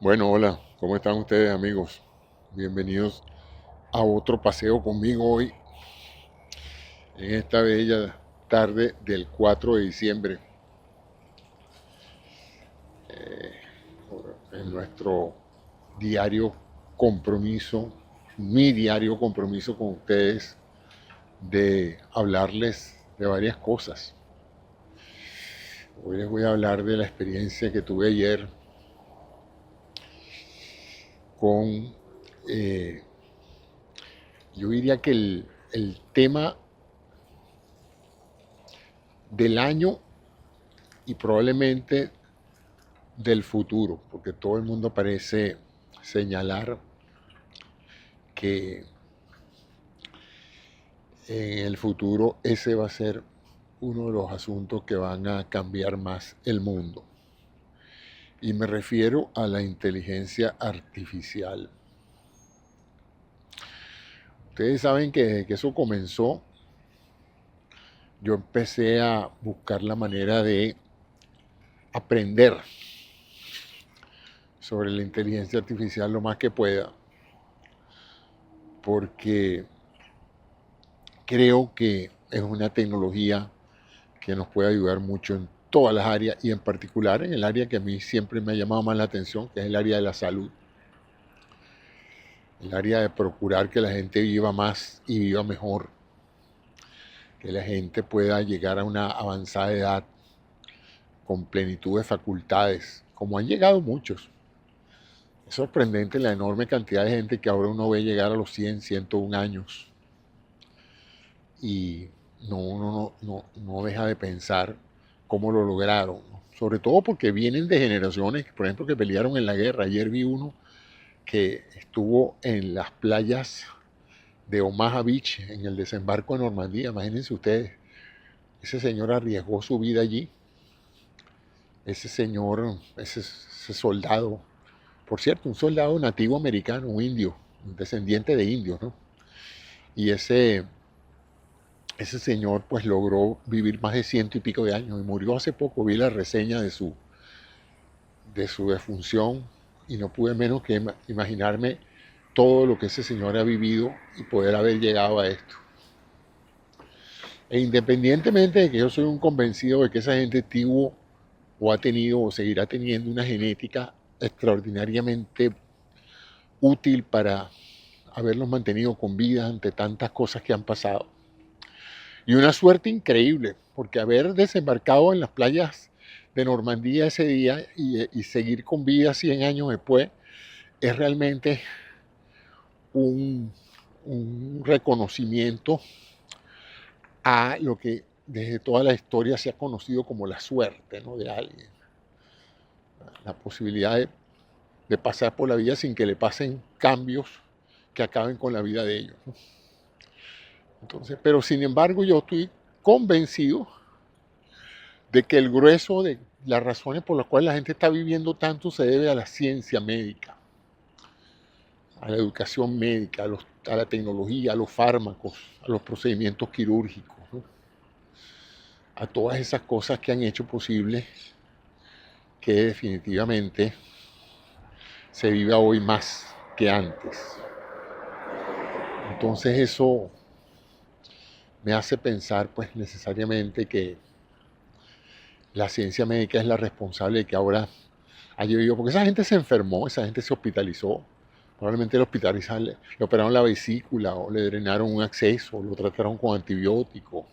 Bueno, hola, ¿cómo están ustedes amigos? Bienvenidos a otro paseo conmigo hoy en esta bella tarde del 4 de diciembre, en nuestro diario compromiso, mi diario compromiso con ustedes de hablarles de varias cosas. Hoy les voy a hablar de la experiencia que tuve ayer con, eh, yo diría que el tema del año y probablemente del futuro, porque todo el mundo parece señalar que en el futuro ese va a ser uno de los asuntos que van a cambiar más el mundo. Y me refiero a la inteligencia artificial. Ustedes saben que desde que eso comenzó, yo empecé a buscar la manera de aprender sobre la inteligencia artificial lo más que pueda, porque creo que es una tecnología que nos puede ayudar mucho en todas las áreas y en particular en el área que a mí siempre me ha llamado más la atención, que es el área de la salud, el área de procurar que la gente viva más y viva mejor, que la gente pueda llegar a una avanzada edad con plenitud de facultades, como han llegado muchos. Es sorprendente la enorme cantidad de gente que ahora uno ve llegar a los 100, 101 años y uno no deja de pensar cómo lo lograron, ¿no? Sobre todo porque vienen de generaciones, por ejemplo, que pelearon en la guerra. Ayer vi uno que estuvo en las playas de Omaha Beach, en el desembarco de Normandía. Imagínense ustedes, ese señor arriesgó su vida allí, ese señor, ese soldado, por cierto, un soldado nativo americano, un indio, un descendiente de indios, ¿no? Y ese señor pues logró vivir más de ciento y pico de años y murió hace poco. Vi la reseña de su defunción y no pude menos que imaginarme todo lo que ese señor ha vivido y poder haber llegado a esto. E independientemente de que yo soy un convencido de que esa gente tuvo o ha tenido o seguirá teniendo una genética extraordinariamente útil para haberlos mantenido con vida ante tantas cosas que han pasado. Y una suerte increíble, porque haber desembarcado en las playas de Normandía ese día y seguir con vida 100 años después es realmente un, un reconocimiento a lo que desde toda la historia se ha conocido como la suerte, ¿no?, de alguien. La posibilidad de pasar por la vida sin que le pasen cambios que acaben con la vida de ellos, ¿no? Entonces, pero sin embargo yo estoy convencido de que el grueso de las razones por las cuales la gente está viviendo tanto se debe a la ciencia médica, a la educación médica, a la tecnología, a los fármacos, a los procedimientos quirúrgicos, ¿no?, a todas esas cosas que han hecho posible que definitivamente se viva hoy más que antes. Entonces eso me hace pensar pues necesariamente que la ciencia médica es la responsable de que ahora haya vivido, porque esa gente se enfermó, esa gente se hospitalizó, probablemente le operaron la vesícula o le drenaron un acceso, lo trataron con antibióticos,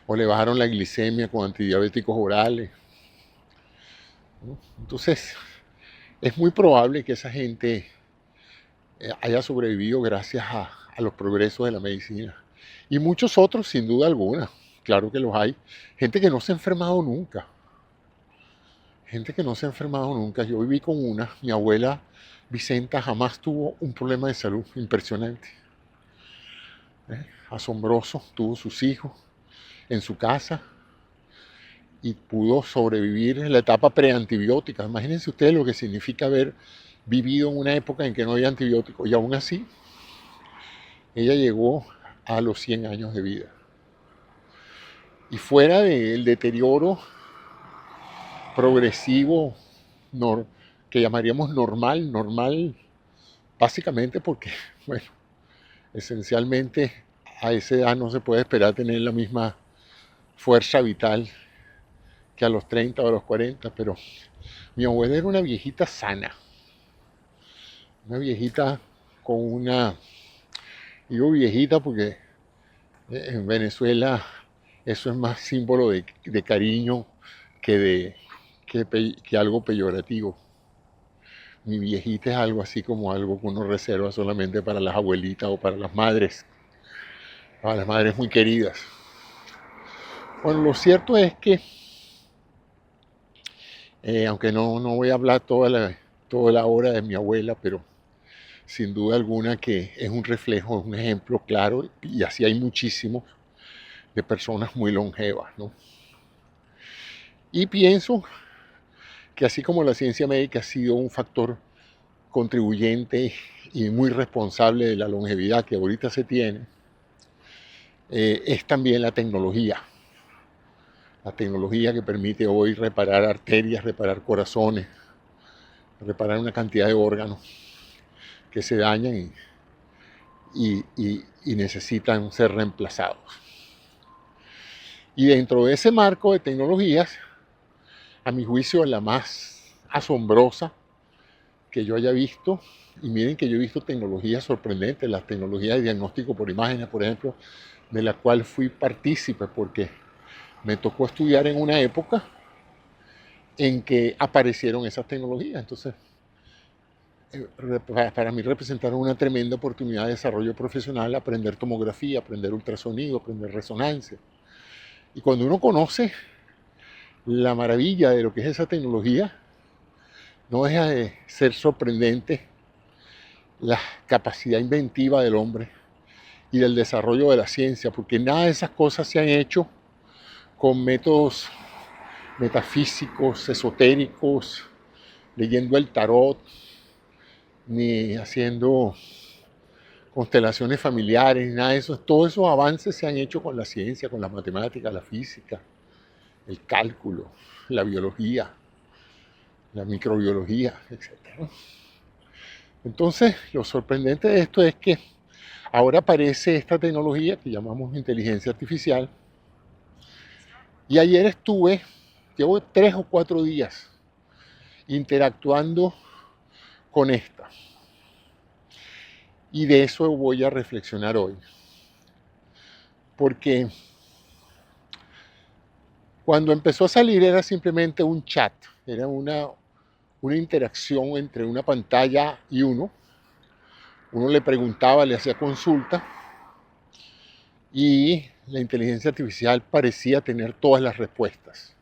o le bajaron la glicemia con antidiabéticos orales, ¿no? Entonces, es muy probable que esa gente haya sobrevivido gracias a los progresos de la medicina. Y muchos otros, sin duda alguna, claro que los hay. Gente que no se ha enfermado nunca. Gente que no se ha enfermado nunca. Yo viví con una, mi abuela Vicenta jamás tuvo un problema de salud impresionante. Asombroso, tuvo sus hijos en su casa y pudo sobrevivir en la etapa preantibiótica. Imagínense ustedes lo que significa haber vivido en una época en que no había antibióticos y aún así ella llegó a los 100 años de vida. Y fuera del deterioro progresivo, que llamaríamos normal, básicamente porque, bueno, esencialmente a esa edad no se puede esperar tener la misma fuerza vital que a los 30 o a los 40, pero mi abuela era una viejita sana, una viejita con una, digo viejita porque en Venezuela eso es más símbolo de cariño que algo peyorativo. Mi viejita es algo así como algo que uno reserva solamente para las abuelitas o para las madres muy queridas. Bueno, lo cierto es que, aunque no voy a hablar toda la hora de mi abuela, pero sin duda alguna que es un reflejo, es un ejemplo claro, y así hay muchísimos, de personas muy longevas, ¿no? Y pienso que así como la ciencia médica ha sido un factor contribuyente y muy responsable de la longevidad que ahorita se tiene, es también la tecnología. La tecnología que permite hoy reparar arterias, reparar corazones, reparar una cantidad de órganos que se dañan y necesitan ser reemplazados. Y dentro de ese marco de tecnologías, a mi juicio, la más asombrosa que yo haya visto, y miren que yo he visto tecnologías sorprendentes, las tecnologías de diagnóstico por imágenes, por ejemplo, de la cual fui partícipe porque me tocó estudiar en una época en que aparecieron esas tecnologías. Entonces, para mí representaron una tremenda oportunidad de desarrollo profesional, aprender tomografía, aprender ultrasonido, aprender resonancia. Y cuando uno conoce la maravilla de lo que es esa tecnología, no deja de ser sorprendente la capacidad inventiva del hombre y del desarrollo de la ciencia, porque nada de esas cosas se han hecho con métodos metafísicos, esotéricos, leyendo el tarot, ni haciendo constelaciones familiares, nada de eso. Todos esos avances se han hecho con la ciencia, con las matemáticas, la física, el cálculo, la biología, la microbiología, etc. Entonces, lo sorprendente de esto es que ahora aparece esta tecnología que llamamos inteligencia artificial. Y ayer llevo 3 o 4 días interactuando con esta. Y de eso voy a reflexionar hoy. Porque cuando empezó a salir era simplemente un chat, era una interacción entre una pantalla y uno. Uno le preguntaba, le hacía consulta y la inteligencia artificial parecía tener todas las respuestas.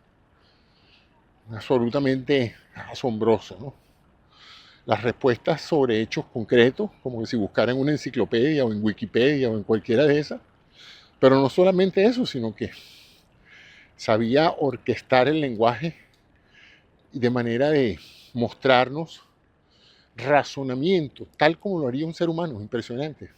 Absolutamente asombroso, ¿no? Las respuestas sobre hechos concretos, como si buscaran en una enciclopedia o en Wikipedia o en cualquiera de esas. Pero no solamente eso, sino que sabía orquestar el lenguaje de manera de mostrarnos razonamiento, tal como lo haría un ser humano, impresionante.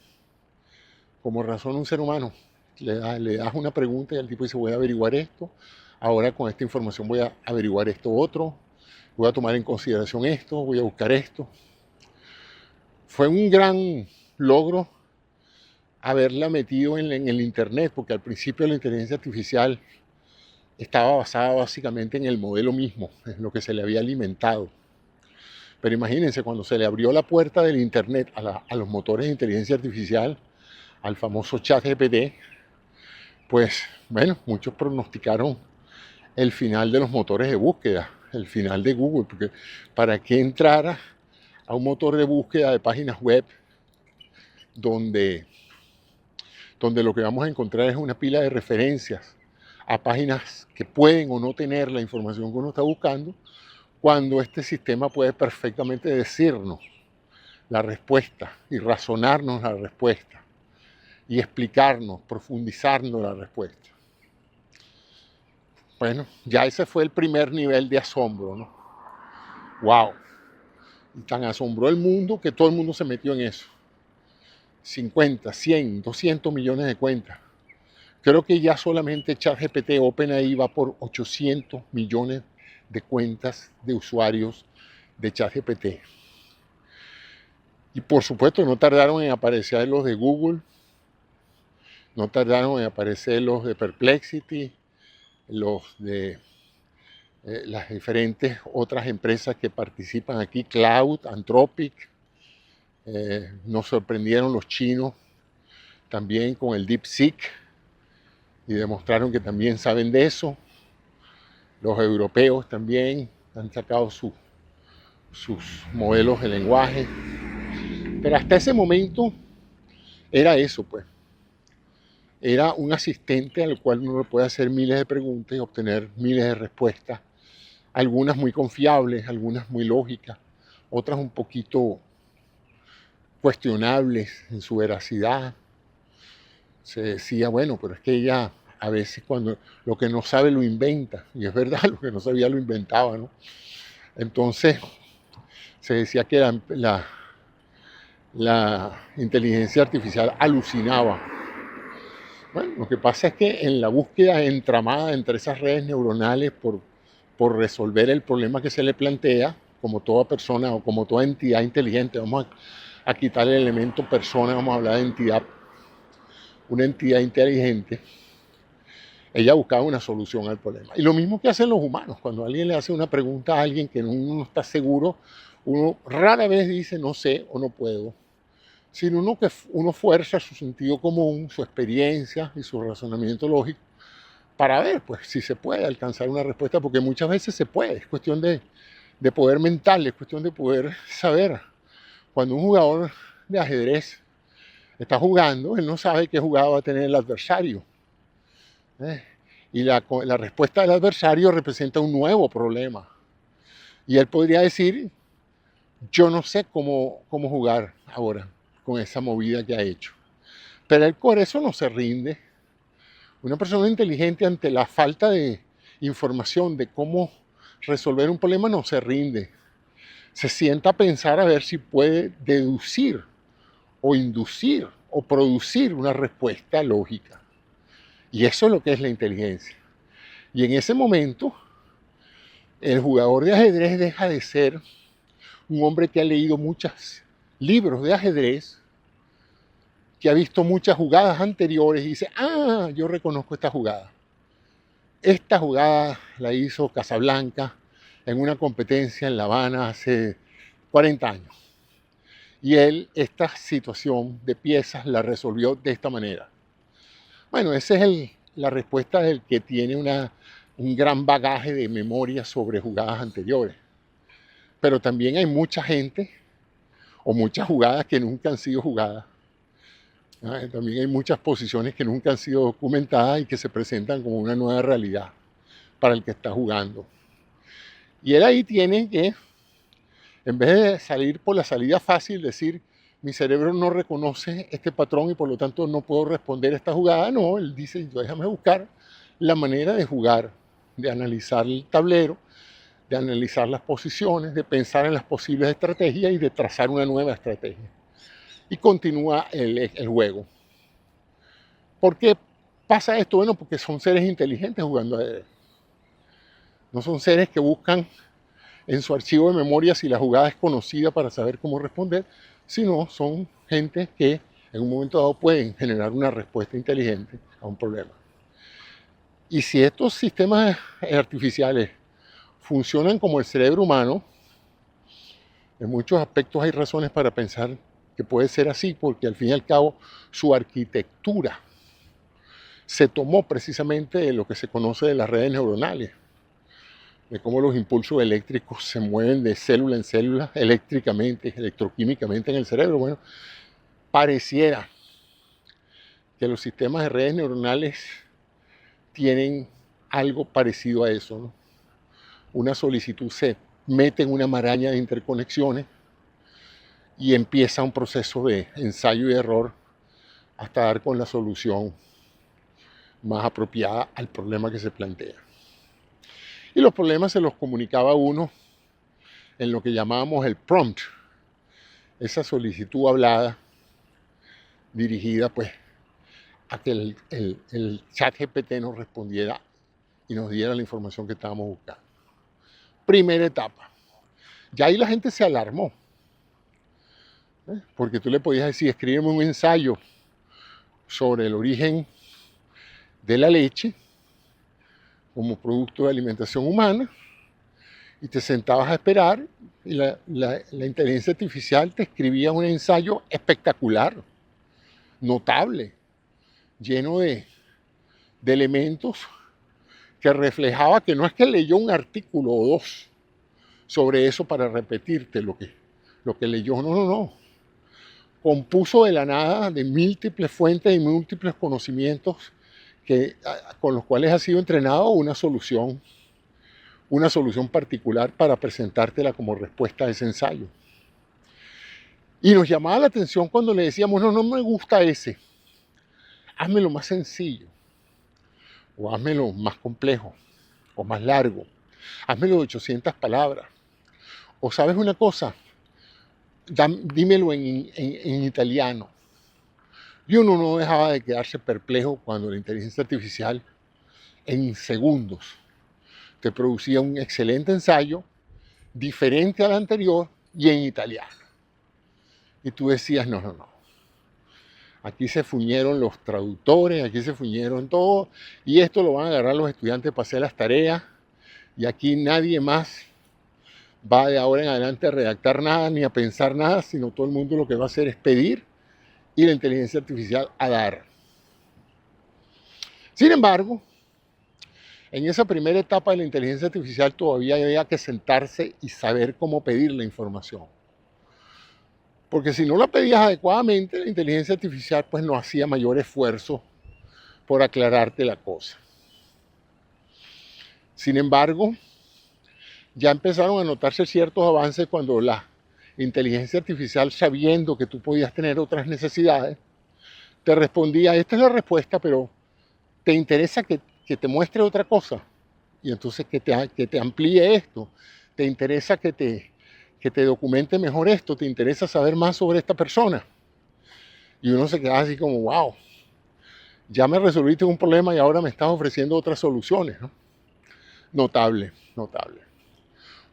Como razona un ser humano. Le das una pregunta y el tipo dice, voy a averiguar esto, ahora con esta información voy a averiguar esto otro, voy a tomar en consideración esto, voy a buscar esto. Fue un gran logro haberla metido en el Internet, porque al principio la inteligencia artificial estaba basada básicamente en el modelo mismo, en lo que se le había alimentado. Pero imagínense, cuando se le abrió la puerta del Internet a los motores de inteligencia artificial, al famoso ChatGPT, pues bueno, muchos pronosticaron el final de los motores de búsqueda, el final de Google, porque para qué entrara a un motor de búsqueda de páginas web donde lo que vamos a encontrar es una pila de referencias a páginas que pueden o no tener la información que uno está buscando, cuando este sistema puede perfectamente decirnos la respuesta y razonarnos la respuesta y explicarnos, profundizarnos la respuesta. Bueno, ya ese fue el primer nivel de asombro, ¿no? ¡Wow! Y tan asombró el mundo que todo el mundo se metió en eso. 50, 100, 200 millones de cuentas. Creo que ya solamente ChatGPT OpenAI va por 800 millones de cuentas de usuarios de ChatGPT. Y por supuesto no tardaron en aparecer los de Google, no tardaron en aparecer los de Perplexity, los de las diferentes otras empresas que participan aquí, Cloud, Anthropic. Nos sorprendieron los chinos también con el DeepSeek y demostraron que también saben de eso. Los europeos también han sacado sus modelos de lenguaje. Pero hasta ese momento era eso, pues. Era un asistente al cual uno le puede hacer miles de preguntas y obtener miles de respuestas. Algunas muy confiables, algunas muy lógicas, otras un poquito cuestionables en su veracidad. Se decía, bueno, pero es que ella a veces cuando lo que no sabe lo inventa, y es verdad, lo que no sabía lo inventaba, ¿no? Entonces se decía que la inteligencia artificial alucinaba. Bueno, lo que pasa es que en la búsqueda entramada entre esas redes neuronales por resolver el problema que se le plantea, como toda persona o como toda entidad inteligente, vamos a quitar el elemento persona, vamos a hablar de entidad, una entidad inteligente, ella buscaba una solución al problema. Y lo mismo que hacen los humanos, cuando alguien le hace una pregunta a alguien que uno no está seguro, uno rara vez dice no sé o no puedo, sino uno fuerza su sentido común, su experiencia y su razonamiento lógico para ver pues, si se puede alcanzar una respuesta, porque muchas veces se puede, es cuestión de poder mental, es cuestión de poder saber. Cuando un jugador de ajedrez está jugando, él no sabe qué jugada va a tener el adversario. Y la respuesta del adversario representa un nuevo problema. Y él podría decir, yo no sé cómo jugar ahora con esa movida que ha hecho. Pero él por eso no se rinde. Una persona inteligente ante la falta de información de cómo resolver un problema no se rinde. Se sienta a pensar a ver si puede deducir o inducir o producir una respuesta lógica. Y eso es lo que es la inteligencia. Y en ese momento, el jugador de ajedrez deja de ser un hombre que ha leído muchos libros de ajedrez, que ha visto muchas jugadas anteriores y dice, ah, yo reconozco esta jugada. Esta jugada la hizo Casablanca en una competencia en La Habana hace 40 años. Y él esta situación de piezas la resolvió de esta manera. Bueno, esa es la respuesta del que tiene un gran bagaje de memoria sobre jugadas anteriores. Pero también hay mucha gente o muchas jugadas que nunca han sido jugadas. También hay muchas posiciones que nunca han sido documentadas y que se presentan como una nueva realidad para el que está jugando. Y él ahí tiene que, en vez de salir por la salida fácil, decir, mi cerebro no reconoce este patrón y por lo tanto no puedo responder a esta jugada, no, él dice, déjame buscar la manera de jugar, de analizar el tablero, de analizar las posiciones, de pensar en las posibles estrategias y de trazar una nueva estrategia. Y continúa el juego. ¿Por qué pasa esto? Bueno, porque son seres inteligentes jugando ajedrez. No son seres que buscan en su archivo de memoria si la jugada es conocida para saber cómo responder, sino son gente que en un momento dado pueden generar una respuesta inteligente a un problema. Y si estos sistemas artificiales funcionan como el cerebro humano, en muchos aspectos hay razones para pensar que puede ser así, porque al fin y al cabo su arquitectura se tomó precisamente de lo que se conoce de las redes neuronales, de cómo los impulsos eléctricos se mueven de célula en célula eléctricamente, electroquímicamente en el cerebro. Bueno, pareciera que los sistemas de redes neuronales tienen algo parecido a eso, ¿no? Una solicitud se mete en una maraña de interconexiones y empieza un proceso de ensayo y error hasta dar con la solución más apropiada al problema que se plantea. Y los problemas se los comunicaba uno en lo que llamábamos el prompt, esa solicitud hablada dirigida pues a que el chat GPT nos respondiera y nos diera la información que estábamos buscando. Primera etapa. Ya ahí la gente se alarmó, porque tú le podías decir, escríbeme un ensayo sobre el origen de la leche como producto de alimentación humana, y te sentabas a esperar y la inteligencia artificial te escribía un ensayo espectacular, notable, lleno de elementos que reflejaba que no es que leyó un artículo o dos sobre eso para repetirte lo que leyó, no. Compuso de la nada, de múltiples fuentes y múltiples conocimientos con los cuales ha sido entrenado una solución particular para presentártela como respuesta a ese ensayo. Y nos llamaba la atención cuando le decíamos, no me gusta ese, házmelo más sencillo, o házmelo más complejo, o más largo, házmelo de 800 palabras. O sabes una cosa, dímelo en italiano. Y uno no dejaba de quedarse perplejo cuando la inteligencia artificial en segundos te producía un excelente ensayo, diferente al anterior y en italiano. Y tú decías, no. Aquí se fuñeron los traductores, aquí se fuñeron todo, y esto lo van a agarrar los estudiantes para hacer las tareas, y aquí nadie más va de ahora en adelante a redactar nada ni a pensar nada, sino todo el mundo lo que va a hacer es pedir y la inteligencia artificial a dar. Sin embargo, en esa primera etapa de la inteligencia artificial todavía había que sentarse y saber cómo pedir la información. Porque si no la pedías adecuadamente, la inteligencia artificial pues no hacía mayor esfuerzo por aclararte la cosa. Sin embargo, ya empezaron a notarse ciertos avances cuando la inteligencia artificial, sabiendo que tú podías tener otras necesidades, te respondía, esta es la respuesta, pero ¿te interesa que te muestre otra cosa? Y entonces que te amplíe esto. ¿Te interesa que te documente mejor esto? ¿Te interesa saber más sobre esta persona? Y uno se queda así como, wow, ya me resolviste un problema y ahora me estás ofreciendo otras soluciones, ¿no? Notable.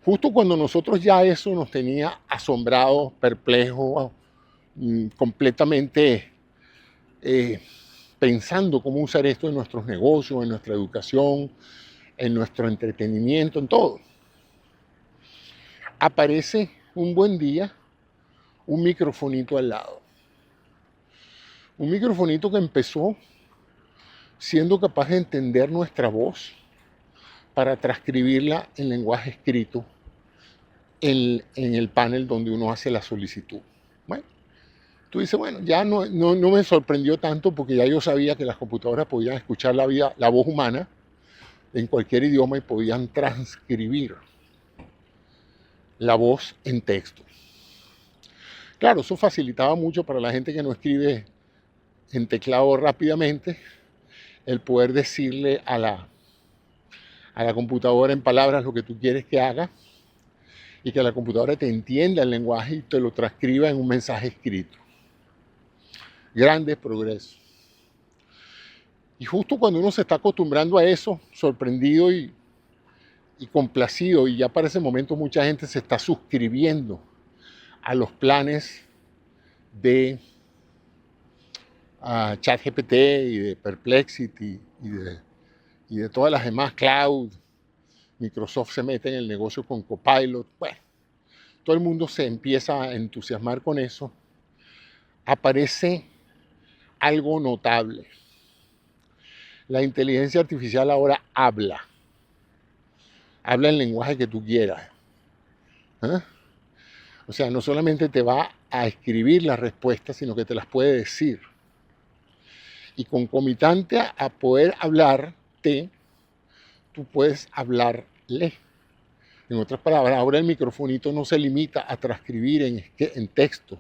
Justo cuando nosotros ya eso nos tenía asombrados, perplejos, completamente pensando cómo usar esto en nuestros negocios, en nuestra educación, en nuestro entretenimiento, en todo. Aparece un buen día un microfonito al lado. Un microfonito que empezó siendo capaz de entender nuestra voz para transcribirla en lenguaje escrito en el panel donde uno hace la solicitud. Bueno, tú dices, bueno, ya no me sorprendió tanto porque ya yo sabía que las computadoras podían escuchar la voz humana en cualquier idioma y podían transcribir la voz en texto. Claro, eso facilitaba mucho para la gente que no escribe en teclado rápidamente el poder decirle a la computadora en palabras lo que tú quieres que haga y que la computadora te entienda el lenguaje y te lo transcriba en un mensaje escrito. Grandes progresos. Y justo cuando uno se está acostumbrando a eso, sorprendido y complacido, y ya para ese momento mucha gente se está suscribiendo a los planes de ChatGPT y de Perplexity y de todas las demás cloud. Microsoft se mete en el negocio con Copilot. Bueno, todo el mundo se empieza a entusiasmar con eso. Aparece algo notable. La inteligencia artificial ahora habla. Habla el lenguaje que tú quieras. O sea, no solamente te va a escribir las respuestas, sino que te las puede decir. Y concomitante a poder hablarte, tú puedes hablarle. En otras palabras, ahora el microfonito no se limita a transcribir en texto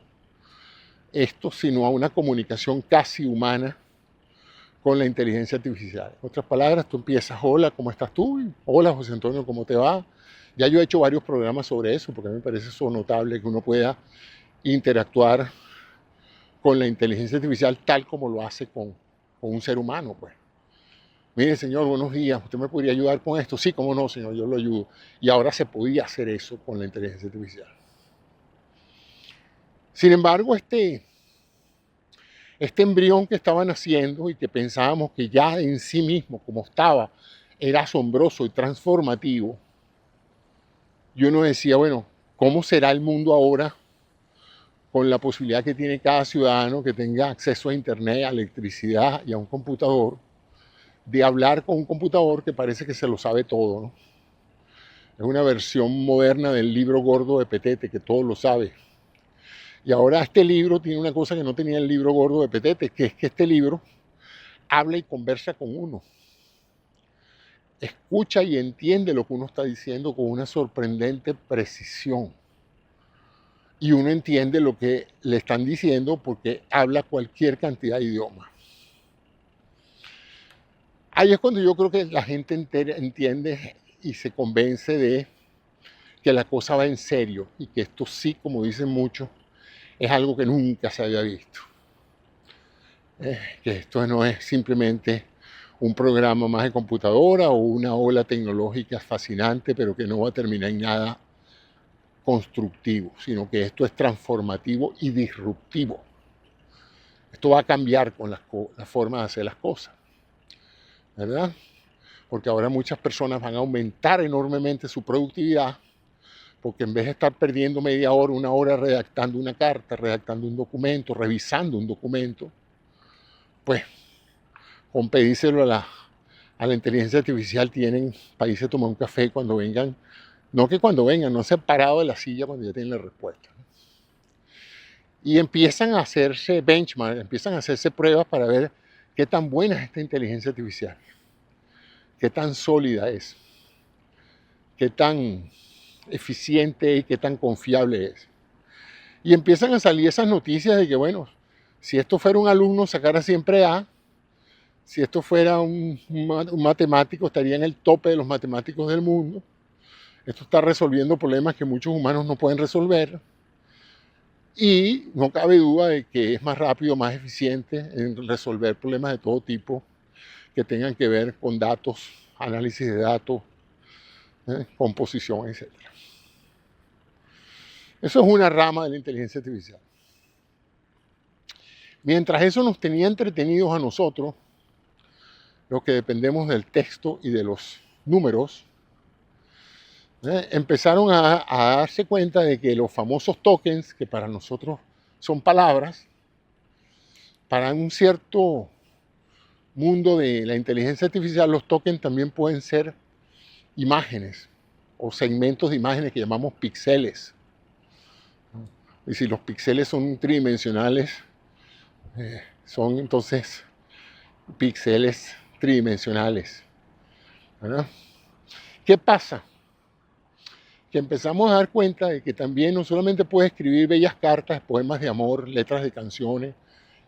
esto, sino a una comunicación casi humana con la inteligencia artificial. En otras palabras, tú empiezas, hola, ¿cómo estás tú? Hola, José Antonio, ¿cómo te va? Ya yo he hecho varios programas sobre eso, porque a mí me parece eso notable, que uno pueda interactuar con la inteligencia artificial tal como lo hace con un ser humano, pues. Mire, señor, buenos días, ¿usted me podría ayudar con esto? Sí, cómo no, señor, yo lo ayudo. Y ahora se podía hacer eso con la inteligencia artificial. Sin embargo, este embrión que estaba naciendo y que pensábamos que ya en sí mismo, como estaba, era asombroso y transformativo, y uno decía, bueno, ¿cómo será el mundo ahora con la posibilidad que tiene cada ciudadano que tenga acceso a internet, a electricidad y a un computador, de hablar con un computador que parece que se lo sabe todo, ¿no? Es una versión moderna del libro gordo de Petete, que todo lo sabe. Y ahora este libro tiene una cosa que no tenía el libro gordo de Petete, que es que este libro habla y conversa con uno. Escucha y entiende lo que uno está diciendo con una sorprendente precisión. Y uno entiende lo que le están diciendo porque habla cualquier cantidad de idiomas. Ahí es cuando yo creo que la gente entera entiende y se convence de que la cosa va en serio y que esto sí, como dicen muchos, es algo que nunca se había visto. Que esto no es simplemente un programa más de computadora o una ola tecnológica fascinante, pero que no va a terminar en nada constructivo, sino que esto es transformativo y disruptivo. Esto va a cambiar con la forma de hacer las cosas, ¿verdad? Porque ahora muchas personas van a aumentar enormemente su productividad, porque en vez de estar perdiendo media hora, una hora redactando una carta, redactando un documento, revisando un documento, pues con pedírselo a la inteligencia artificial tienen para irse a tomar un café cuando vengan, no que cuando vengan, no se han parado de la silla cuando ya tienen la respuesta. Y empiezan a hacerse benchmark, empiezan a hacerse pruebas para ver qué tan buena es esta inteligencia artificial, qué tan sólida es, qué tan eficiente y qué tan confiable es. Y empiezan a salir esas noticias de que, bueno, si esto fuera un alumno sacara siempre A, si esto fuera un matemático estaría en el tope de los matemáticos del mundo. Esto está resolviendo problemas que muchos humanos no pueden resolver. Y no cabe duda de que es más rápido, más eficiente en resolver problemas de todo tipo que tengan que ver con datos, análisis de datos, composición, etc. Eso es una rama de la inteligencia artificial. Mientras eso nos tenía entretenidos a nosotros, los que dependemos del texto y de los números, empezaron a darse cuenta de que los famosos tokens, que para nosotros son palabras, para un cierto mundo de la inteligencia artificial, los tokens también pueden ser imágenes o segmentos de imágenes que llamamos píxeles. Y si los píxeles son tridimensionales, son entonces píxeles tridimensionales, ¿verdad? ¿Qué pasa? Que empezamos a dar cuenta de que también no solamente puede escribir bellas cartas, poemas de amor, letras de canciones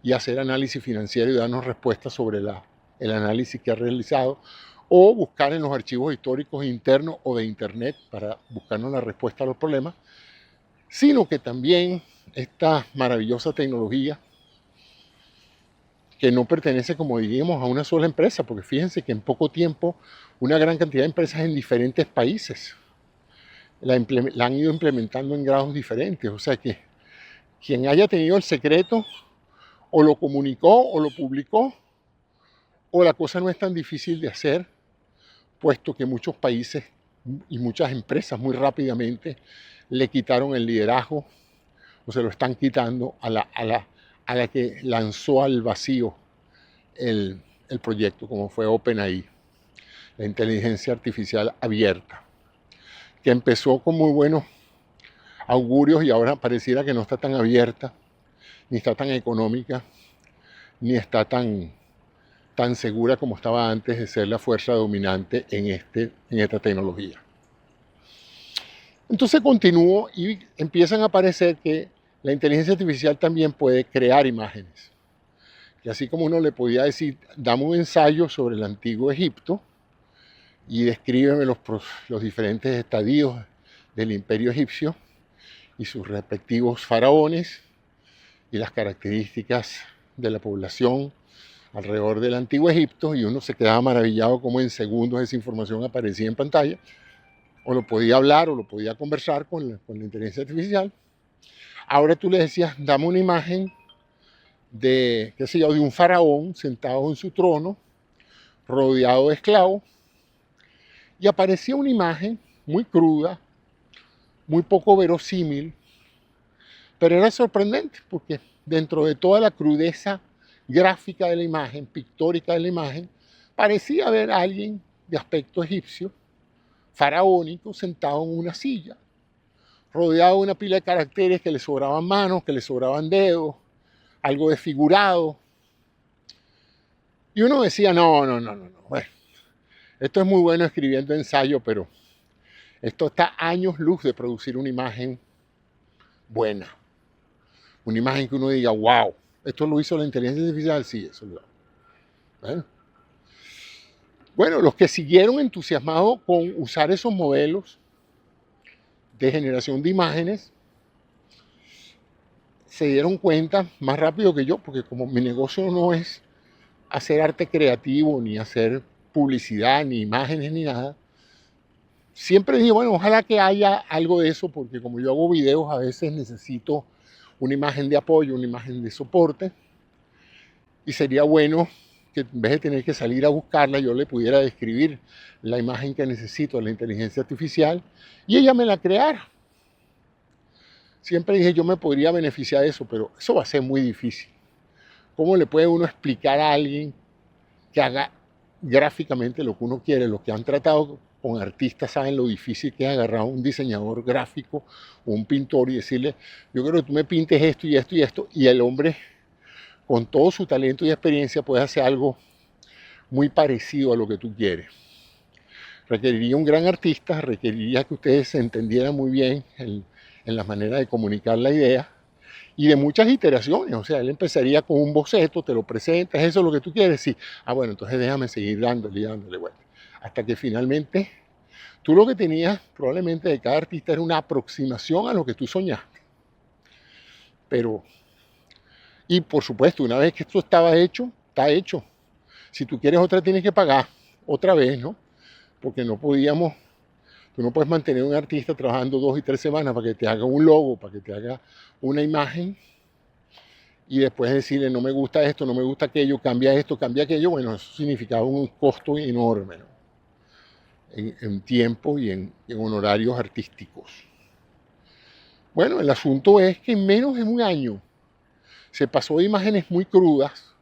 y hacer análisis financiero y darnos respuestas sobre el análisis que ha realizado, o buscar en los archivos históricos internos o de internet para buscarnos la respuesta a los problemas, sino que también esta maravillosa tecnología que no pertenece, como diríamos, a una sola empresa, porque fíjense que en poco tiempo una gran cantidad de empresas en diferentes países la han ido implementando en grados diferentes. O sea que quien haya tenido el secreto o lo comunicó o lo publicó, o la cosa no es tan difícil de hacer, puesto que muchos países y muchas empresas muy rápidamente le quitaron el liderazgo o se lo están quitando a la que lanzó al vacío el proyecto, como fue OpenAI, la inteligencia artificial abierta, que empezó con muy buenos augurios y ahora pareciera que no está tan abierta, ni está tan económica, ni está tan segura como estaba antes de ser la fuerza dominante en esta tecnología. Entonces continúo y empiezan a aparecer que la inteligencia artificial también puede crear imágenes. Y así como uno le podía decir, dame un ensayo sobre el antiguo Egipto y descríbeme los diferentes estadios del imperio egipcio y sus respectivos faraones y las características de la población alrededor del antiguo Egipto y uno se quedaba maravillado cómo en segundos esa información aparecía en pantalla, o lo podía hablar o lo podía conversar con la inteligencia artificial. Ahora tú le decías, dame una imagen de, qué sé yo, de un faraón sentado en su trono, rodeado de esclavos, y aparecía una imagen muy cruda, muy poco verosímil, pero era sorprendente porque dentro de toda la crudeza gráfica de la imagen, pictórica de la imagen, parecía haber alguien de aspecto egipcio, faraónico, sentado en una silla, rodeado de una pila de caracteres que le sobraban manos, que le sobraban dedos, algo desfigurado. Y uno decía, no. Bueno, esto es muy bueno escribiendo ensayo, pero esto está años luz de producir una imagen buena. Una imagen que uno diga, wow, esto lo hizo la inteligencia artificial, sí, eso lo hace. Bueno, los que siguieron entusiasmados con usar esos modelos de generación de imágenes se dieron cuenta más rápido que yo, porque como mi negocio no es hacer arte creativo, ni hacer publicidad, ni imágenes, ni nada, siempre dije, bueno, ojalá que haya algo de eso, porque como yo hago videos, a veces necesito una imagen de apoyo, una imagen de soporte, y sería bueno que en vez de tener que salir a buscarla, yo le pudiera describir la imagen que necesito a la inteligencia artificial y ella me la creara. Siempre dije, yo me podría beneficiar de eso, pero eso va a ser muy difícil. ¿Cómo le puede uno explicar a alguien que haga gráficamente lo que uno quiere? Los que han tratado con artistas saben lo difícil que es agarrar a un diseñador gráfico o un pintor y decirle, yo quiero que tú me pintes esto y esto y esto, y el hombre con todo su talento y experiencia puede hacer algo muy parecido a lo que tú quieres. Requeriría un gran artista, requeriría que ustedes se entendieran muy bien en la manera de comunicar la idea y de muchas iteraciones. O sea, él empezaría con un boceto, te lo presentas, eso es lo que tú quieres, sí. Ah, bueno, entonces déjame seguir dándole vuelta. Hasta que finalmente tú lo que tenías probablemente de cada artista era una aproximación a lo que tú soñaste. Pero, y por supuesto, una vez que esto estaba hecho, está hecho. Si tú quieres otra, tienes que pagar otra vez, ¿no? Porque no podíamos, tú no puedes mantener a un artista trabajando 2 y 3 semanas para que te haga un logo, para que te haga una imagen y después decirle no me gusta esto, no me gusta aquello, cambia esto, cambia aquello. Bueno, eso significaba un costo enorme, ¿no? En tiempo y en honorarios artísticos. Bueno, el asunto es que en menos de un año se pasó de imágenes muy crudas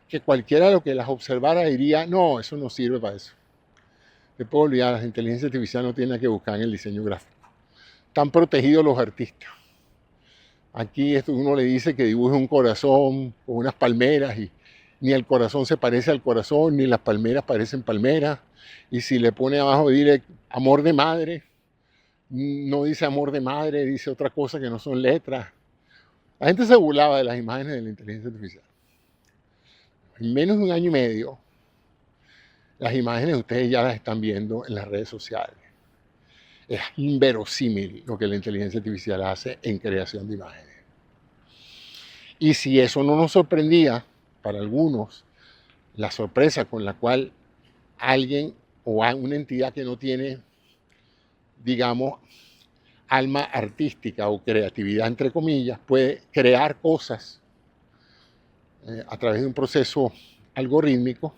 que cualquiera de lo que las observara diría, no, eso no sirve para eso. Te puedo olvidar, la inteligencia artificial no tiene nada que buscar en el diseño gráfico. Están protegidos los artistas. Aquí uno le dice que dibuje un corazón con unas palmeras y ni el corazón se parece al corazón, ni las palmeras parecen palmeras. Y si le pone abajo, dile amor de madre, no dice amor de madre, dice otra cosa que no son letras. La gente se burlaba de las imágenes de la inteligencia artificial. En menos de un año y medio, las imágenes ustedes ya las están viendo en las redes sociales. Es inverosímil lo que la inteligencia artificial hace en creación de imágenes. Y si eso no nos sorprendía, para algunos, la sorpresa con la cual alguien o una entidad que no tiene, digamos, alma artística o creatividad, entre comillas, puede crear cosas a través de un proceso algorítmico,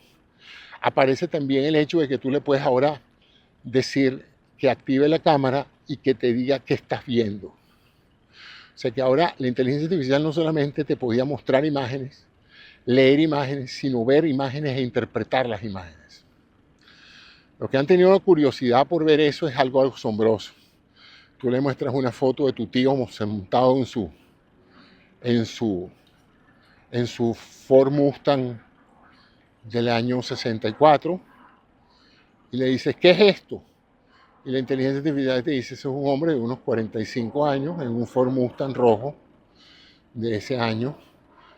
aparece también el hecho de que tú le puedes ahora decir que active la cámara y que te diga qué estás viendo. O sea que ahora la inteligencia artificial no solamente te podía mostrar imágenes, leer imágenes, sino ver imágenes e interpretar las imágenes. Los que han tenido la curiosidad por ver eso es algo asombroso. Tú le muestras una foto de tu tío montado en su Ford Mustang del año 64 y le dices, ¿qué es esto? Y la inteligencia artificial te dice, ese es un hombre de unos 45 años en un Ford Mustang rojo de ese año.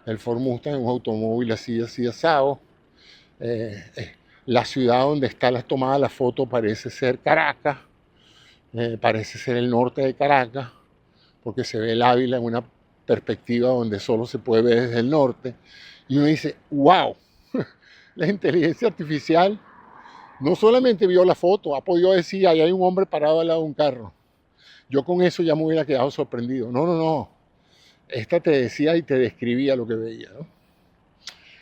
El Ford Mustang es un automóvil así asado. La ciudad donde está tomada la foto parece ser Caracas, parece ser el norte de Caracas, porque se ve el Ávila en una perspectiva donde solo se puede ver desde el norte. Y uno dice, wow, la inteligencia artificial no solamente vio la foto, ha podido decir, ahí hay un hombre parado al lado de un carro. Yo con eso ya me hubiera quedado sorprendido. No, no, no. Esta te decía y te describía lo que veía, ¿no?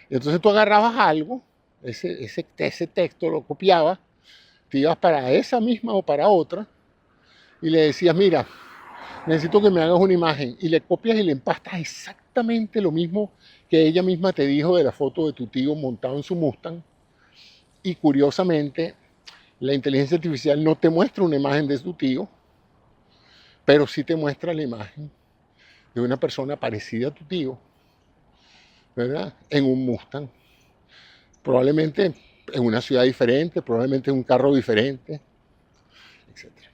Y entonces tú agarrabas algo, ese texto lo copiabas, te ibas para esa misma o para otra y le decías, mira, necesito que me hagas una imagen, y le copias y le empastas exactamente lo mismo que ella misma te dijo de la foto de tu tío montado en su Mustang. Y curiosamente, la inteligencia artificial no te muestra una imagen de tu tío, pero sí te muestra la imagen de una persona parecida a tu tío, ¿verdad? En un Mustang. Probablemente en una ciudad diferente, probablemente en un carro diferente, etcétera.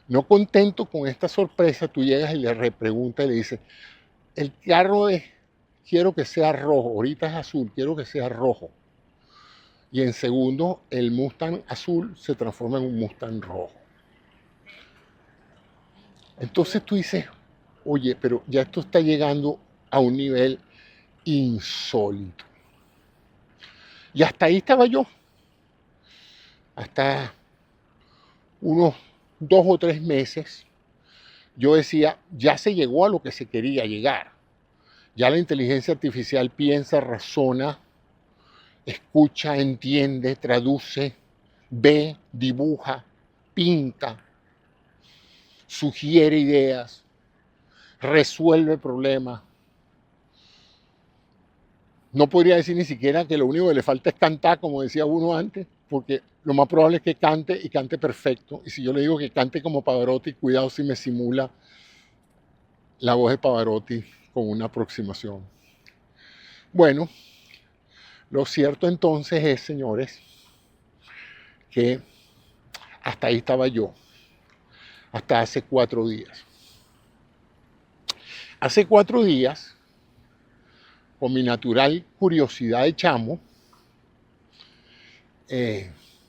No contento con esta sorpresa, tú llegas y le repreguntas y le dices, el carro es, quiero que sea rojo, ahorita es azul, quiero que sea rojo. Y en segundo, el Mustang azul se transforma en un Mustang rojo. Entonces tú dices, oye, pero ya esto está llegando a un nivel insólito. Y hasta ahí estaba yo. Hasta unos 2 o 3 meses, yo decía, ya se llegó a lo que se quería llegar. Ya la inteligencia artificial piensa, razona, escucha, entiende, traduce, ve, dibuja, pinta, sugiere ideas, resuelve problemas. No podría decir ni siquiera que lo único que le falta es cantar, como decía uno antes, porque lo más probable es que cante y cante perfecto. Y si yo le digo que cante como Pavarotti, cuidado si me simula la voz de Pavarotti con una aproximación. Bueno, lo cierto entonces es, señores, que hasta ahí estaba yo, hasta hace 4 días. Hace 4 días, con mi natural curiosidad de chamo,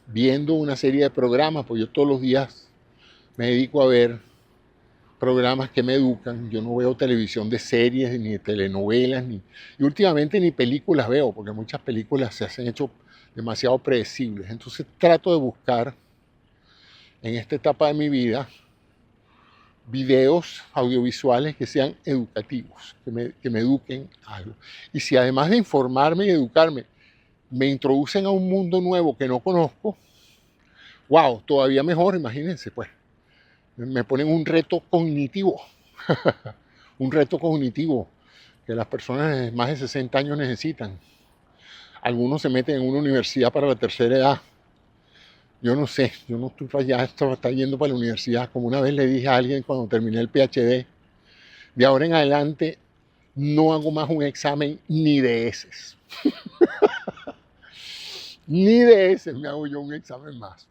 viendo una serie de programas, pues yo todos los días me dedico a ver programas que me educan. Yo no veo televisión de series, ni de telenovelas, y últimamente ni películas veo, porque muchas películas se hacen hecho demasiado predecibles. Entonces trato de buscar en esta etapa de mi vida videos audiovisuales que sean educativos, que me eduquen algo. Y si además de informarme y educarme, me introducen a un mundo nuevo que no conozco, wow, todavía mejor, imagínense, pues. Me ponen un reto cognitivo, un reto cognitivo que las personas de más de 60 años necesitan. Algunos se meten en una universidad para la tercera edad. Yo no sé, yo no estoy para allá, esto está yendo para la universidad. Como una vez le dije a alguien cuando terminé el PhD, de ahora en adelante no hago más un examen ni de heces. Ni de heces me hago yo un examen más.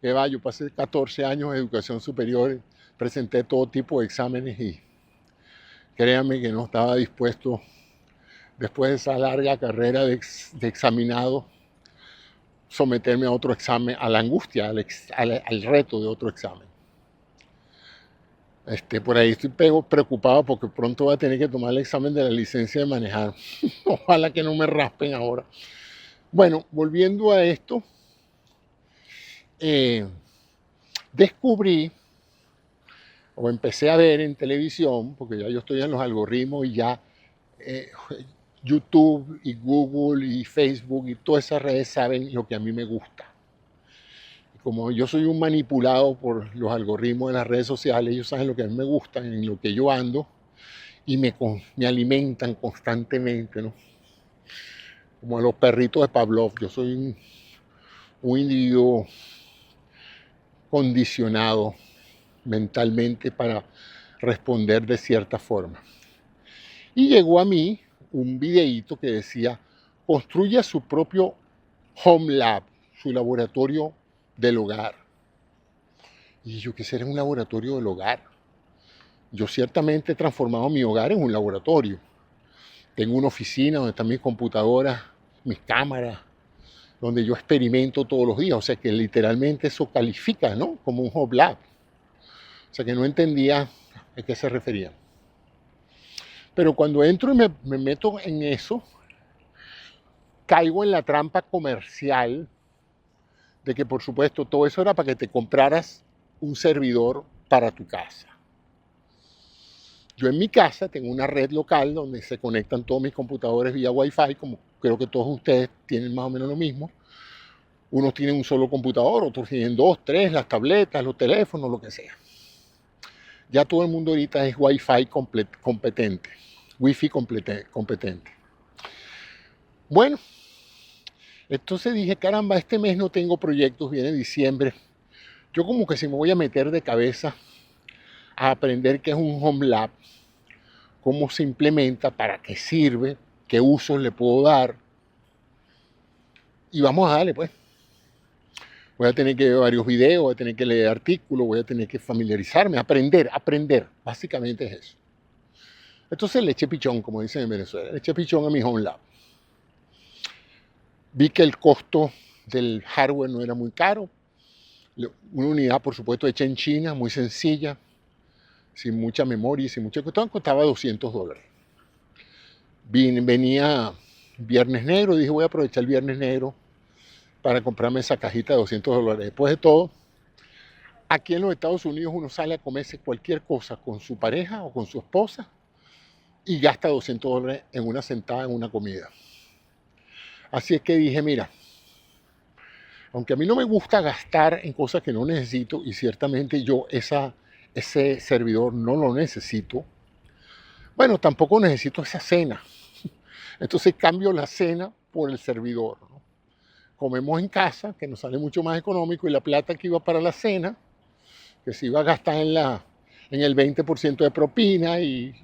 Que va, yo pasé 14 años de educación superior, presenté todo tipo de exámenes y créanme que no estaba dispuesto, después de esa larga carrera de examinado, someterme a otro examen, a la angustia, al reto de otro examen. Por ahí estoy preocupado porque pronto voy a tener que tomar el examen de la licencia de manejar. Ojalá que no me raspen ahora. Bueno, volviendo a esto, descubrí o empecé a ver en televisión, porque ya yo estoy en los algoritmos y ya YouTube y Google y Facebook y todas esas redes saben lo que a mí me gusta. Y como yo soy un manipulado por los algoritmos de las redes sociales, ellos saben lo que a mí me gusta, en lo que yo ando, y me alimentan constantemente, ¿no? Como a los perritos de Pavlov. Yo soy un individuo condicionado mentalmente para responder de cierta forma. Y llegó a mí un videíto que decía, construya su propio home lab, su laboratorio del hogar. Y yo, ¿qué será un laboratorio del hogar? Yo ciertamente he transformado mi hogar en un laboratorio. Tengo una oficina donde están mis computadoras, mis cámaras, donde yo experimento todos los días. O sea que literalmente eso califica, ¿no? Como un home lab. O sea que no entendía a qué se refería. Pero cuando entro y me meto en eso, caigo en la trampa comercial de que, por supuesto, todo eso era para que te compraras un servidor para tu casa. Yo en mi casa tengo una red local donde se conectan todos mis computadores vía Wi-Fi, como creo que todos ustedes tienen más o menos lo mismo. Unos tienen un solo computador, otros tienen 2, 3, las tabletas, los teléfonos, lo que sea. Ya todo el mundo ahorita es Wi-Fi competente, Wi-Fi competente. Bueno, entonces dije, caramba, este mes no tengo proyectos, viene diciembre. Yo como que se me voy a meter de cabeza a aprender qué es un home lab, cómo se implementa, para qué sirve, qué usos le puedo dar. Y vamos a darle, pues. Voy a tener que ver varios videos, voy a tener que leer artículos, voy a tener que familiarizarme, aprender. Básicamente es eso. Entonces le eché pichón, como dicen en Venezuela. Le eché pichón a mi home lab. Vi que el costo del hardware no era muy caro. Una unidad, por supuesto, hecha en China, muy sencilla, sin mucha memoria y sin mucha cuestión, costaba $200. Venía Viernes Negro, dije voy a aprovechar el Viernes Negro para comprarme esa cajita de $200. Después de todo, aquí en los Estados Unidos uno sale a comerse cualquier cosa con su pareja o con su esposa y gasta $200 en una sentada, en una comida. Así es que dije, mira, aunque a mí no me gusta gastar en cosas que no necesito, y ciertamente yo ese servidor no lo necesito, bueno, tampoco necesito esa cena. Entonces cambio la cena por el servidor, ¿no? Comemos en casa, que nos sale mucho más económico, y la plata que iba para la cena, que se iba a gastar en el 20% de propina y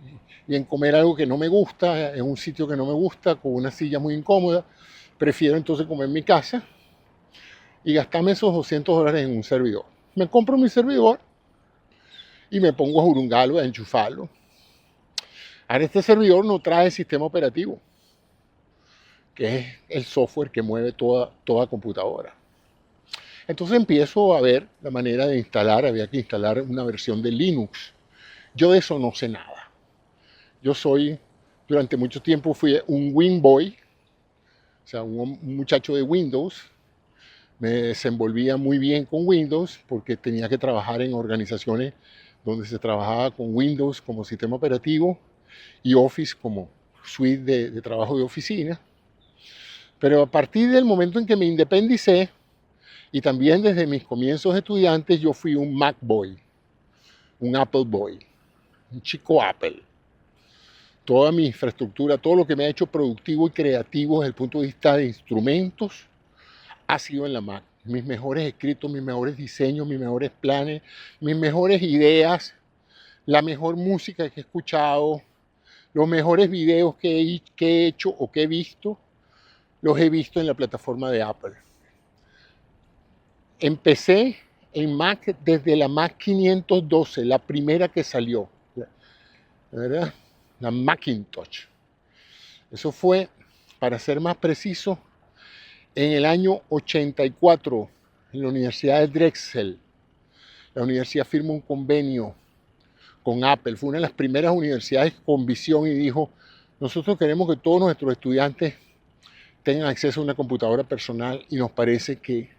en comer algo que no me gusta, en un sitio que no me gusta, con una silla muy incómoda, prefiero entonces comer en mi casa y gastarme esos $200 en un servidor. Me compro mi servidor y me pongo a jurungarlo, a enchufarlo. Ahora este servidor no trae sistema operativo, que es el software que mueve toda computadora. Entonces empiezo a ver la manera de instalar, había que instalar una versión de Linux. Yo de eso no sé nada. Durante mucho tiempo fui un Winboy, o sea, un muchacho de Windows. Me desenvolvía muy bien con Windows porque tenía que trabajar en organizaciones donde se trabajaba con Windows como sistema operativo y Office como suite de trabajo de oficina. Pero a partir del momento en que me independicé, y también desde mis comienzos de estudiantes, yo fui un Mac Boy, un Apple Boy, un chico Apple. Toda mi infraestructura, todo lo que me ha hecho productivo y creativo desde el punto de vista de instrumentos, ha sido en la Mac. Mis mejores escritos, mis mejores diseños, mis mejores planes, mis mejores ideas, la mejor música que he escuchado, los mejores videos que he hecho o que he visto, los he visto en la plataforma de Apple. Empecé en Mac desde la Mac 512, la primera que salió, ¿verdad? La Macintosh. Eso fue, para ser más preciso, en el año 84, en la Universidad de Drexel. La universidad firmó un convenio con Apple. Fue una de las primeras universidades con visión y dijo, nosotros queremos que todos nuestros estudiantes tengan acceso a una computadora personal y nos parece que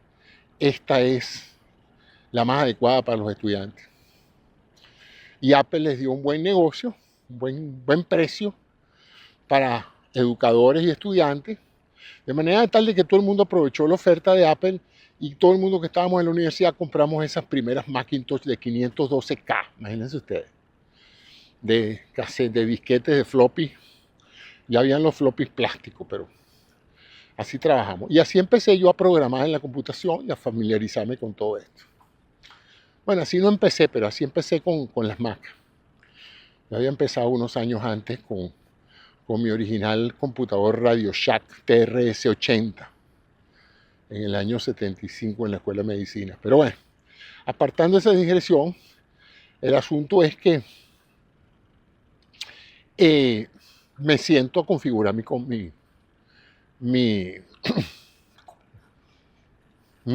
esta es la más adecuada para los estudiantes. Y Apple les dio un buen negocio, un buen precio para educadores y estudiantes, de manera tal de que todo el mundo aprovechó la oferta de Apple y todo el mundo que estábamos en la universidad compramos esas primeras Macintosh de 512K, imagínense ustedes, de cassette, de disquetes, de floppy. Ya habían los floppies plásticos, pero así trabajamos. Y así empecé yo a programar en la computación y a familiarizarme con todo esto. Bueno, así no empecé, pero así empecé con las Mac. Yo había empezado unos años antes con mi original computador Radio Shack TRS-80 en el año 75 en la Escuela de Medicina. Pero bueno, apartando esa digresión, el asunto es que me siento a configurar mi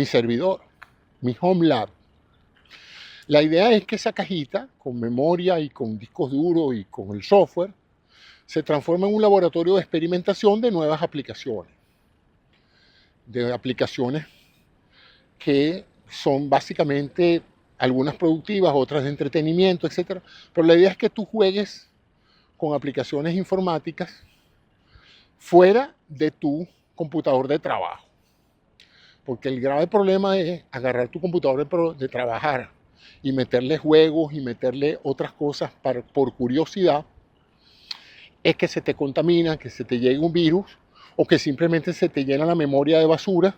servidor, mi home lab. La idea es que esa cajita, con memoria y con discos duros y con el software, se transforma en un laboratorio de experimentación de nuevas aplicaciones. de aplicaciones que son básicamente algunas productivas, otras de entretenimiento, etcétera. Pero la idea es que tú juegues con aplicaciones informáticas fuera de tu computador de trabajo. Porque el grave problema es agarrar tu computador de trabajar y meterle juegos y meterle otras cosas por curiosidad, es que se te contamina, que se te llegue un virus o que simplemente se te llena la memoria de basura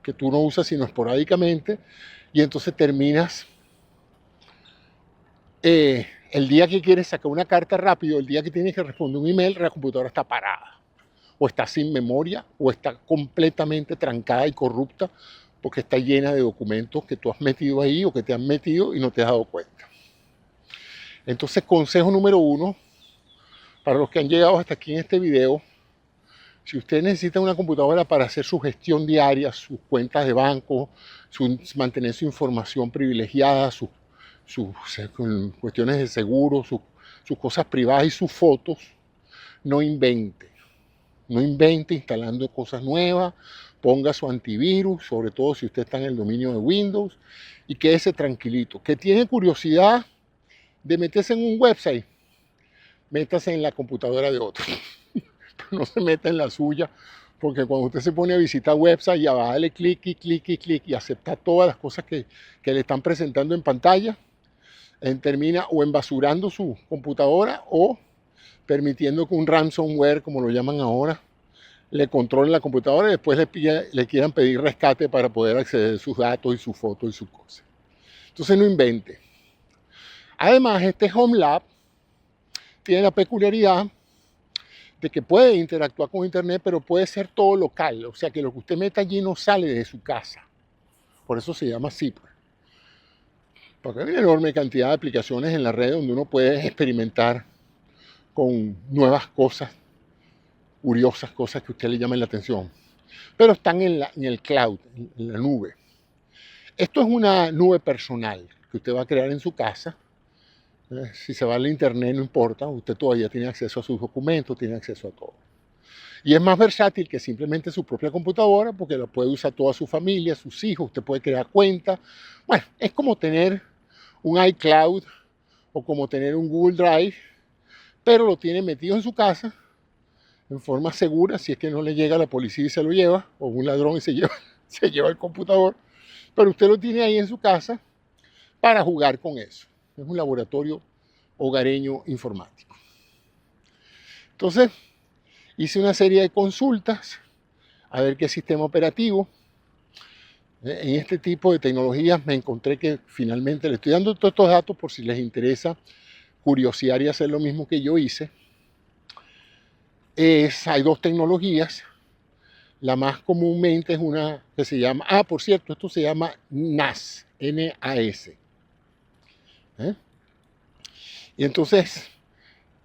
que tú no usas sino esporádicamente, y entonces terminas el día que quieres sacar una carta rápido, el día que tienes que responder un email, la computadora está parada, o está sin memoria, o está completamente trancada y corrupta porque está llena de documentos que tú has metido ahí o que te han metido y no te has dado cuenta. Entonces, consejo número 1, para los que han llegado hasta aquí en este video: si usted necesita una computadora para hacer su gestión diaria, sus cuentas de banco, mantener su información privilegiada, sus cuestiones de seguro, sus cosas privadas y sus fotos, no invente. No invente instalando cosas nuevas, ponga su antivirus, sobre todo si usted está en el dominio de Windows, y quédese tranquilito. Que tiene curiosidad de meterse en un website, métase en la computadora de otro. No se meta en la suya, porque cuando usted se pone a visitar websites, ya va a darle clic y clic y clic y aceptar todas las cosas que le están presentando en pantalla, termina o embasurando su computadora o permitiendo que un ransomware, como lo llaman ahora, le controle la computadora y después le quieran pedir rescate para poder acceder a sus datos y sus fotos y sus cosas. Entonces no invente. Además, este Home Lab tiene la peculiaridad de que puede interactuar con internet, pero puede ser todo local, o sea que lo que usted meta allí no sale de su casa. Por eso se llama Zipper. Porque hay una enorme cantidad de aplicaciones en la red donde uno puede experimentar con nuevas cosas, curiosas cosas que a usted le llamen la atención. Pero están en el cloud, en la nube. Esto es una nube personal que usted va a crear en su casa. Si se va al internet no importa, usted todavía tiene acceso a sus documentos, tiene acceso a todo. Y es más versátil que simplemente su propia computadora, porque la puede usar toda su familia, sus hijos, usted puede crear cuentas. Bueno, es como tener un iCloud o como tener un Google Drive, pero lo tiene metido en su casa en forma segura, si es que no le llega la policía y se lo lleva, o un ladrón y se lleva el computador, pero usted lo tiene ahí en su casa para jugar con eso. Es un laboratorio hogareño informático. Entonces, hice una serie de consultas a ver qué sistema operativo. En este tipo de tecnologías me encontré que finalmente le estoy dando todos estos datos por si les interesa curiosear y hacer lo mismo que yo hice. Hay dos tecnologías. La más comúnmente es una que se llama, por cierto, esto se llama NAS, N-A-S. Y entonces,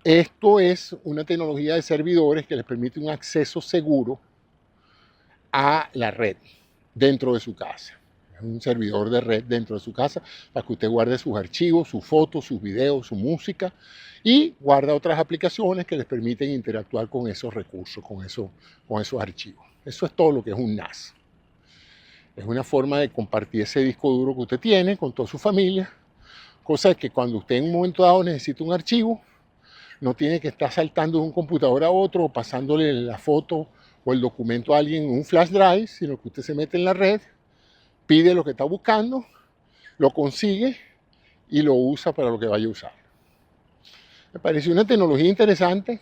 esto es una tecnología de servidores que les permite un acceso seguro a la red dentro de su casa. Es un servidor de red dentro de su casa para que usted guarde sus archivos, sus fotos, sus videos, su música, y guarda otras aplicaciones que les permiten interactuar con esos recursos, con esos archivos. Eso es todo lo que es un NAS. Es una forma de compartir ese disco duro que usted tiene con toda su familia, cosa que cuando usted en un momento dado necesita un archivo, no tiene que estar saltando de un computador a otro o pasándole la foto o el documento a alguien en un flash drive, sino que usted se mete en la red, pide lo que está buscando, lo consigue y lo usa para lo que vaya a usar. Me pareció una tecnología interesante.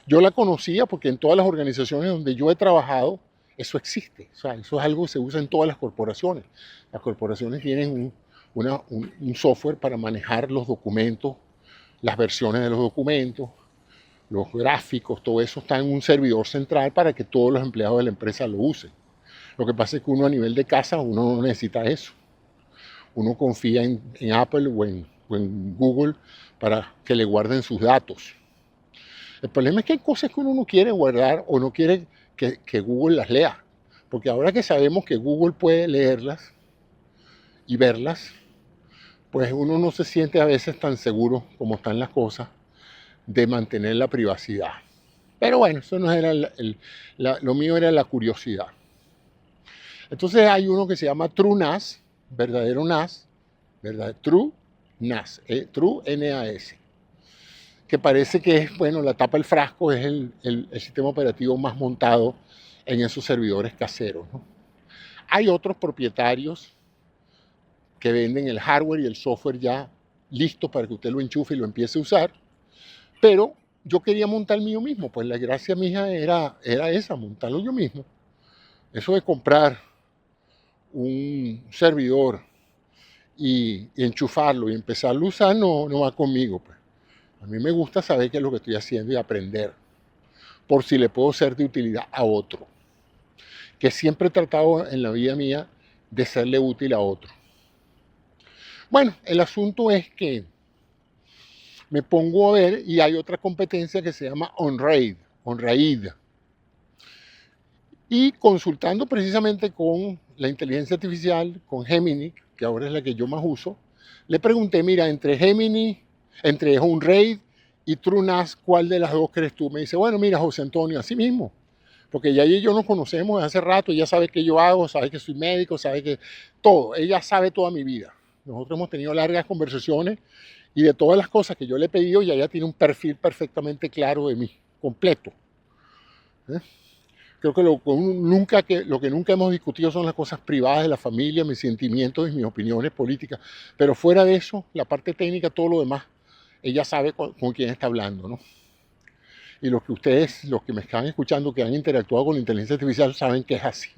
Yo la conocía porque en todas las organizaciones donde yo he trabajado, eso existe. O sea, eso es algo que se usa en todas las corporaciones. Las corporaciones tienen un software para manejar los documentos, las versiones de los documentos, los gráficos, todo eso está en un servidor central para que todos los empleados de la empresa lo usen. Lo que pasa es que uno a nivel de casa, uno no necesita eso. Uno confía en Apple o en Google para que le guarden sus datos. El problema es que hay cosas que uno no quiere guardar o no quiere que Google las lea. Porque ahora que sabemos que Google puede leerlas y verlas, pues uno no se siente a veces tan seguro como están las cosas de mantener la privacidad. Pero bueno, eso no era lo mío, era la curiosidad. Entonces hay uno que se llama TrueNAS, verdadero NAS, ¿verdad? TrueNAS, True NAS, que parece que es, bueno, la tapa del frasco es el sistema operativo más montado en esos servidores caseros, ¿no? Hay otros propietarios que venden el hardware y el software ya listo para que usted lo enchufe y lo empiece a usar, pero yo quería montar el mío mismo, pues la gracia mía era esa, montarlo yo mismo. Eso de comprar un servidor y enchufarlo y empezarlo a usar no va conmigo, pues. A mí me gusta saber qué es lo que estoy haciendo y aprender, por si le puedo ser de utilidad a otro, que siempre he tratado en la vida mía de serle útil a otro. Bueno, el asunto es que me pongo a ver y hay otra competencia que se llama OnRaid. Y consultando precisamente con la inteligencia artificial, con Gemini, que ahora es la que yo más uso, le pregunté, mira, entre Gemini, entre OnRaid y TrueNAS, ¿cuál de las dos crees tú? Me dice, bueno, mira, José Antonio, así mismo, porque ya ella y yo nos conocemos desde hace rato, ella sabe qué yo hago, sabe que soy médico, sabe que todo, ella sabe toda mi vida. Nosotros hemos tenido largas conversaciones y de todas las cosas que yo le he pedido, ya ella tiene un perfil perfectamente claro de mí, completo. ¿Eh? Creo que lo que nunca hemos discutido son las cosas privadas de la familia, mis sentimientos y mis opiniones políticas. Pero fuera de eso, la parte técnica, todo lo demás, ella sabe con quién está hablando, ¿no? Y los que ustedes, los que me están escuchando, que han interactuado con la inteligencia artificial, saben que es así.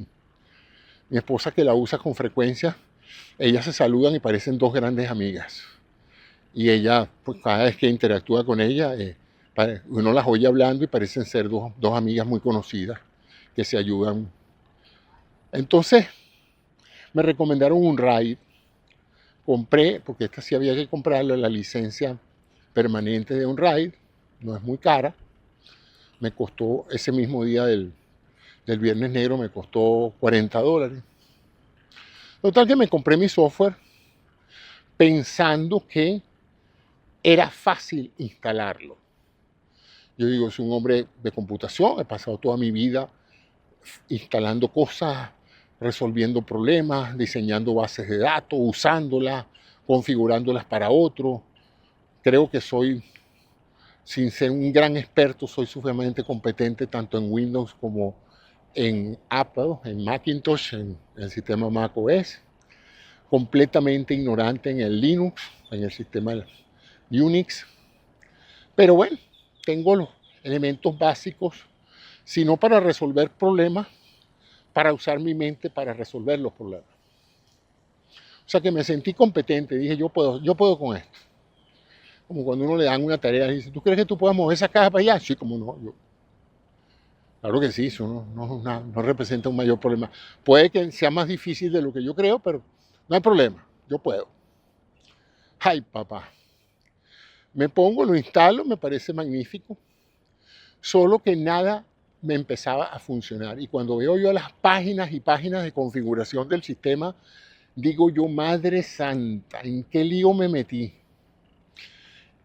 Mi esposa, que la usa con frecuencia, ellas se saludan y parecen dos grandes amigas. Y ella, pues cada vez que interactúa con ella, uno las oye hablando y parecen ser dos amigas muy conocidas que se ayudan. Entonces me recomendaron un RAID, compré, porque esta sí había que comprarlo, la licencia permanente de un RAID, no es muy cara, me costó ese mismo día del Viernes Negro, me costó $40. Total que me compré mi software pensando que era fácil instalarlo. Yo digo, soy un hombre de computación, he pasado toda mi vida instalando cosas, resolviendo problemas, diseñando bases de datos, usándolas, configurándolas para otros. Creo que soy, sin ser un gran experto, soy suficientemente competente tanto en Windows como en Apple, en Macintosh, en el sistema macOS. Completamente ignorante en el Linux, en el sistema Unix. Pero bueno, tengo los elementos básicos, sino para resolver problemas, para usar mi mente para resolver los problemas. O sea que me sentí competente, dije, yo puedo con esto. Como cuando uno le dan una tarea y dice, ¿tú crees que tú puedas mover esa caja para allá? Sí, como no. Claro que sí, eso no representa un mayor problema. Puede que sea más difícil de lo que yo creo, pero no hay problema, yo puedo. Ay, papá. Me pongo, lo instalo, me parece magnífico, solo que nada me empezaba a funcionar. Y cuando veo yo las páginas y páginas de configuración del sistema, digo yo, Madre Santa, ¿en qué lío me metí?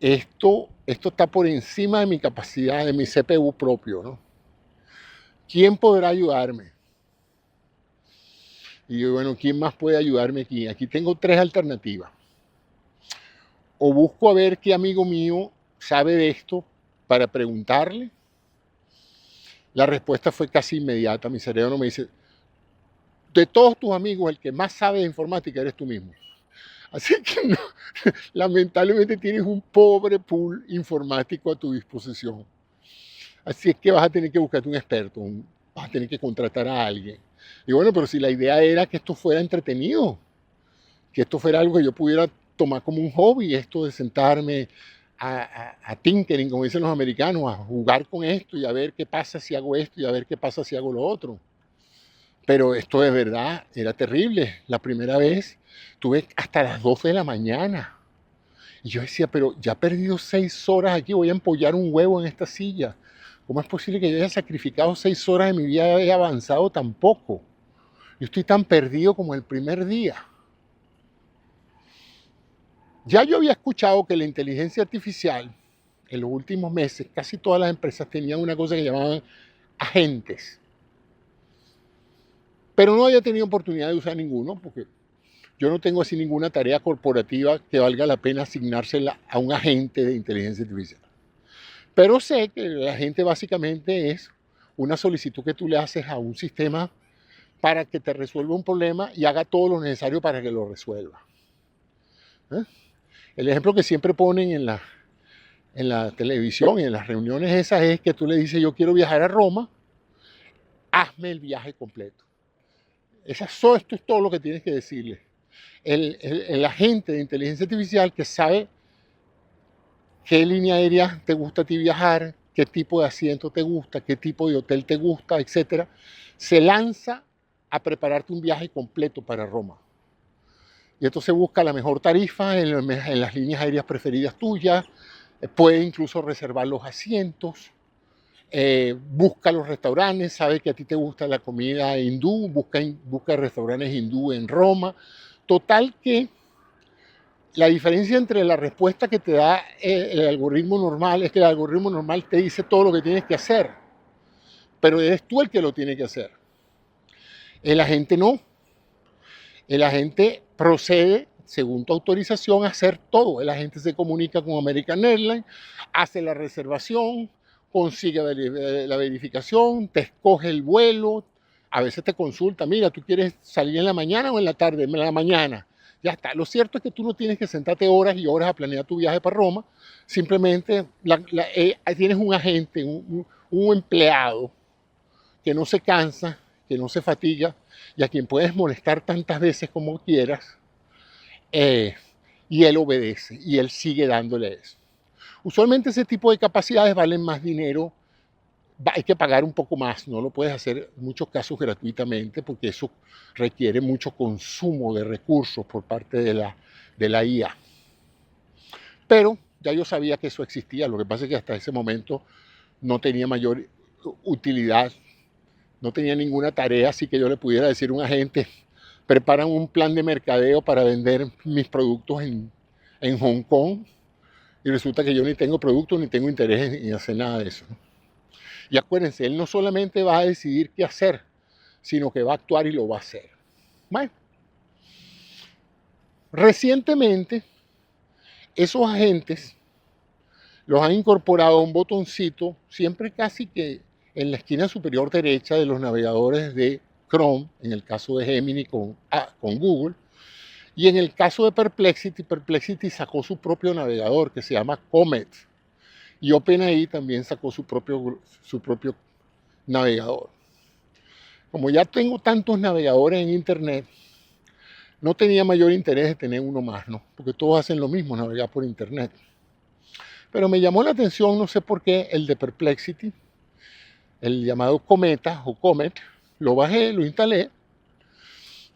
Esto está por encima de mi capacidad, de mi CPU propio, ¿no? ¿Quién podrá ayudarme? Y yo, bueno, ¿quién más puede ayudarme aquí? Aquí tengo tres alternativas. O busco a ver qué amigo mío sabe de esto para preguntarle. La respuesta fue casi inmediata. Mi cerebro me dice, de todos tus amigos, el que más sabe de informática eres tú mismo. Así que no, lamentablemente tienes un pobre pool informático a tu disposición. Así es que vas a tener que buscarte un experto, vas a tener que contratar a alguien. Y bueno, pero si la idea era que esto fuera entretenido, que esto fuera algo que yo pudiera tomar como un hobby, esto de sentarme a tinkering, como dicen los americanos, a jugar con esto y a ver qué pasa si hago esto y a ver qué pasa si hago lo otro. Pero esto de verdad era terrible. La primera vez tuve hasta las 12 de la mañana. Y yo decía, pero ya he perdido 6 horas aquí, voy a empollar un huevo en esta silla. ¿Cómo es posible que yo haya sacrificado 6 horas de mi vida y haya avanzado tan poco? Yo estoy tan perdido como el primer día. Ya yo había escuchado que la inteligencia artificial, en los últimos meses, casi todas las empresas tenían una cosa que llamaban agentes. pero no había tenido oportunidad de usar ninguno, porque yo no tengo así ninguna tarea corporativa que valga la pena asignársela a un agente de inteligencia artificial. Pero sé que el agente básicamente es una solicitud que tú le haces a un sistema para que te resuelva un problema y haga todo lo necesario para que lo resuelva. ¿Eh? El ejemplo que siempre ponen en la televisión y en las reuniones esas es que tú le dices, yo quiero viajar a Roma, hazme el viaje completo. Esto es todo lo que tienes que decirle. El agente de inteligencia artificial que sabe qué línea aérea te gusta a ti viajar, qué tipo de asiento te gusta, qué tipo de hotel te gusta, etcétera, se lanza a prepararte un viaje completo para Roma. Y entonces busca la mejor tarifa en las líneas aéreas preferidas tuyas, puede incluso reservar los asientos, busca los restaurantes, sabe que a ti te gusta la comida hindú, busca restaurantes hindú en Roma. Total que la diferencia entre la respuesta que te da el algoritmo normal es que el algoritmo normal te dice todo lo que tienes que hacer, pero eres tú el que lo tiene que hacer. El agente no. El agente procede, según tu autorización, a hacer todo. El agente se comunica con American Airlines, hace la reservación, consigue la verificación, te escoge el vuelo, a veces te consulta, mira, ¿tú quieres salir en la mañana o en la tarde? En la mañana. Ya está. Lo cierto es que tú no tienes que sentarte horas y horas a planear tu viaje para Roma. Simplemente tienes un agente, un empleado que no se cansa, que no se fatiga y a quien puedes molestar tantas veces como quieras, y él obedece y él sigue dándole eso. Usualmente ese tipo de capacidades valen más dinero, hay que pagar un poco más, no lo puedes hacer en muchos casos gratuitamente porque eso requiere mucho consumo de recursos por parte de la IA. Pero ya yo sabía que eso existía, lo que pasa es que hasta ese momento no tenía mayor utilidad, no tenía ninguna tarea así que yo le pudiera decir a un agente, preparan un plan de mercadeo para vender mis productos en Hong Kong y resulta que yo ni tengo productos ni tengo interés en hacer nada de eso, ¿no? Y acuérdense, él no solamente va a decidir qué hacer, sino que va a actuar y lo va a hacer. Bueno, recientemente esos agentes los han incorporado a un botoncito, siempre casi que en la esquina superior derecha de los navegadores de Chrome, en el caso de Gemini con Google, y en el caso de Perplexity, Perplexity sacó su propio navegador que se llama Comet, y OpenAI también sacó su propio navegador. Como ya tengo tantos navegadores en Internet, no tenía mayor interés de tener uno más, ¿no? Porque todos hacen lo mismo, navegar por Internet. Pero me llamó la atención, no sé por qué, el de Perplexity, el llamado Cometa o Comet, lo bajé, lo instalé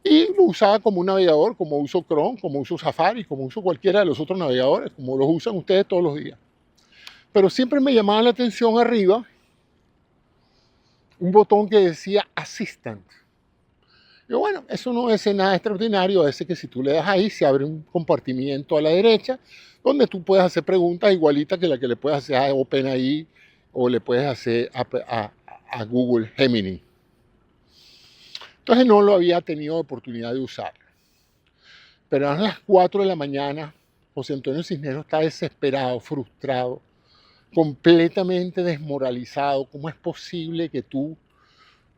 y lo usaba como un navegador, como uso Chrome, como uso Safari, como uso cualquiera de los otros navegadores, como los usan ustedes todos los días. Pero siempre me llamaba la atención arriba un botón que decía Assistant. Yo, bueno, eso no es nada extraordinario, es que si tú le das ahí se abre un compartimiento a la derecha donde tú puedes hacer preguntas igualitas que la que le puedes hacer a OpenAI o le puedes hacer a Google Gemini. Entonces no lo había tenido oportunidad de usar. Pero a las 4 de la mañana, José Antonio Cisneros está desesperado, frustrado, completamente desmoralizado. ¿Cómo es posible que tú,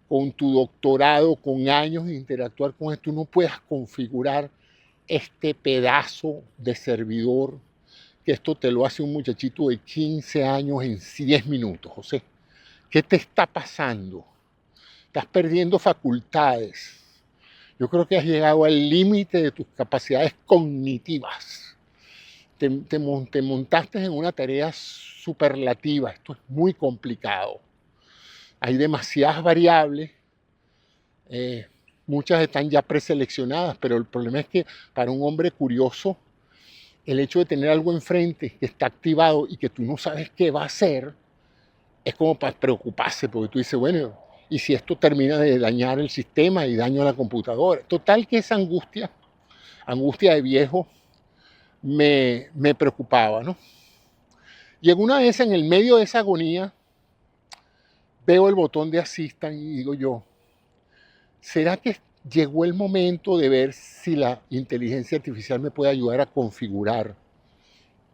con tu doctorado, con años de interactuar con esto, no puedas configurar este pedazo de servidor, que esto te lo hace un muchachito de 15 años en 10 minutos, José? ¿Qué te está pasando? Estás perdiendo facultades. Yo creo que has llegado al límite de tus capacidades cognitivas. Te montaste en una tarea superlativa. Esto es muy complicado. Hay demasiadas variables. Muchas están ya preseleccionadas, pero el problema es que para un hombre curioso, el hecho de tener algo enfrente que está activado y que tú no sabes qué va a hacer, es como para preocuparse, porque tú dices, bueno, ¿y si esto termina de dañar el sistema y daño a la computadora? Total que esa angustia de viejo, me preocupaba, ¿no? Y en una vez, en el medio de esa agonía, veo el botón de Assistant y digo yo, ¿será que llegó el momento de ver si la inteligencia artificial me puede ayudar a configurar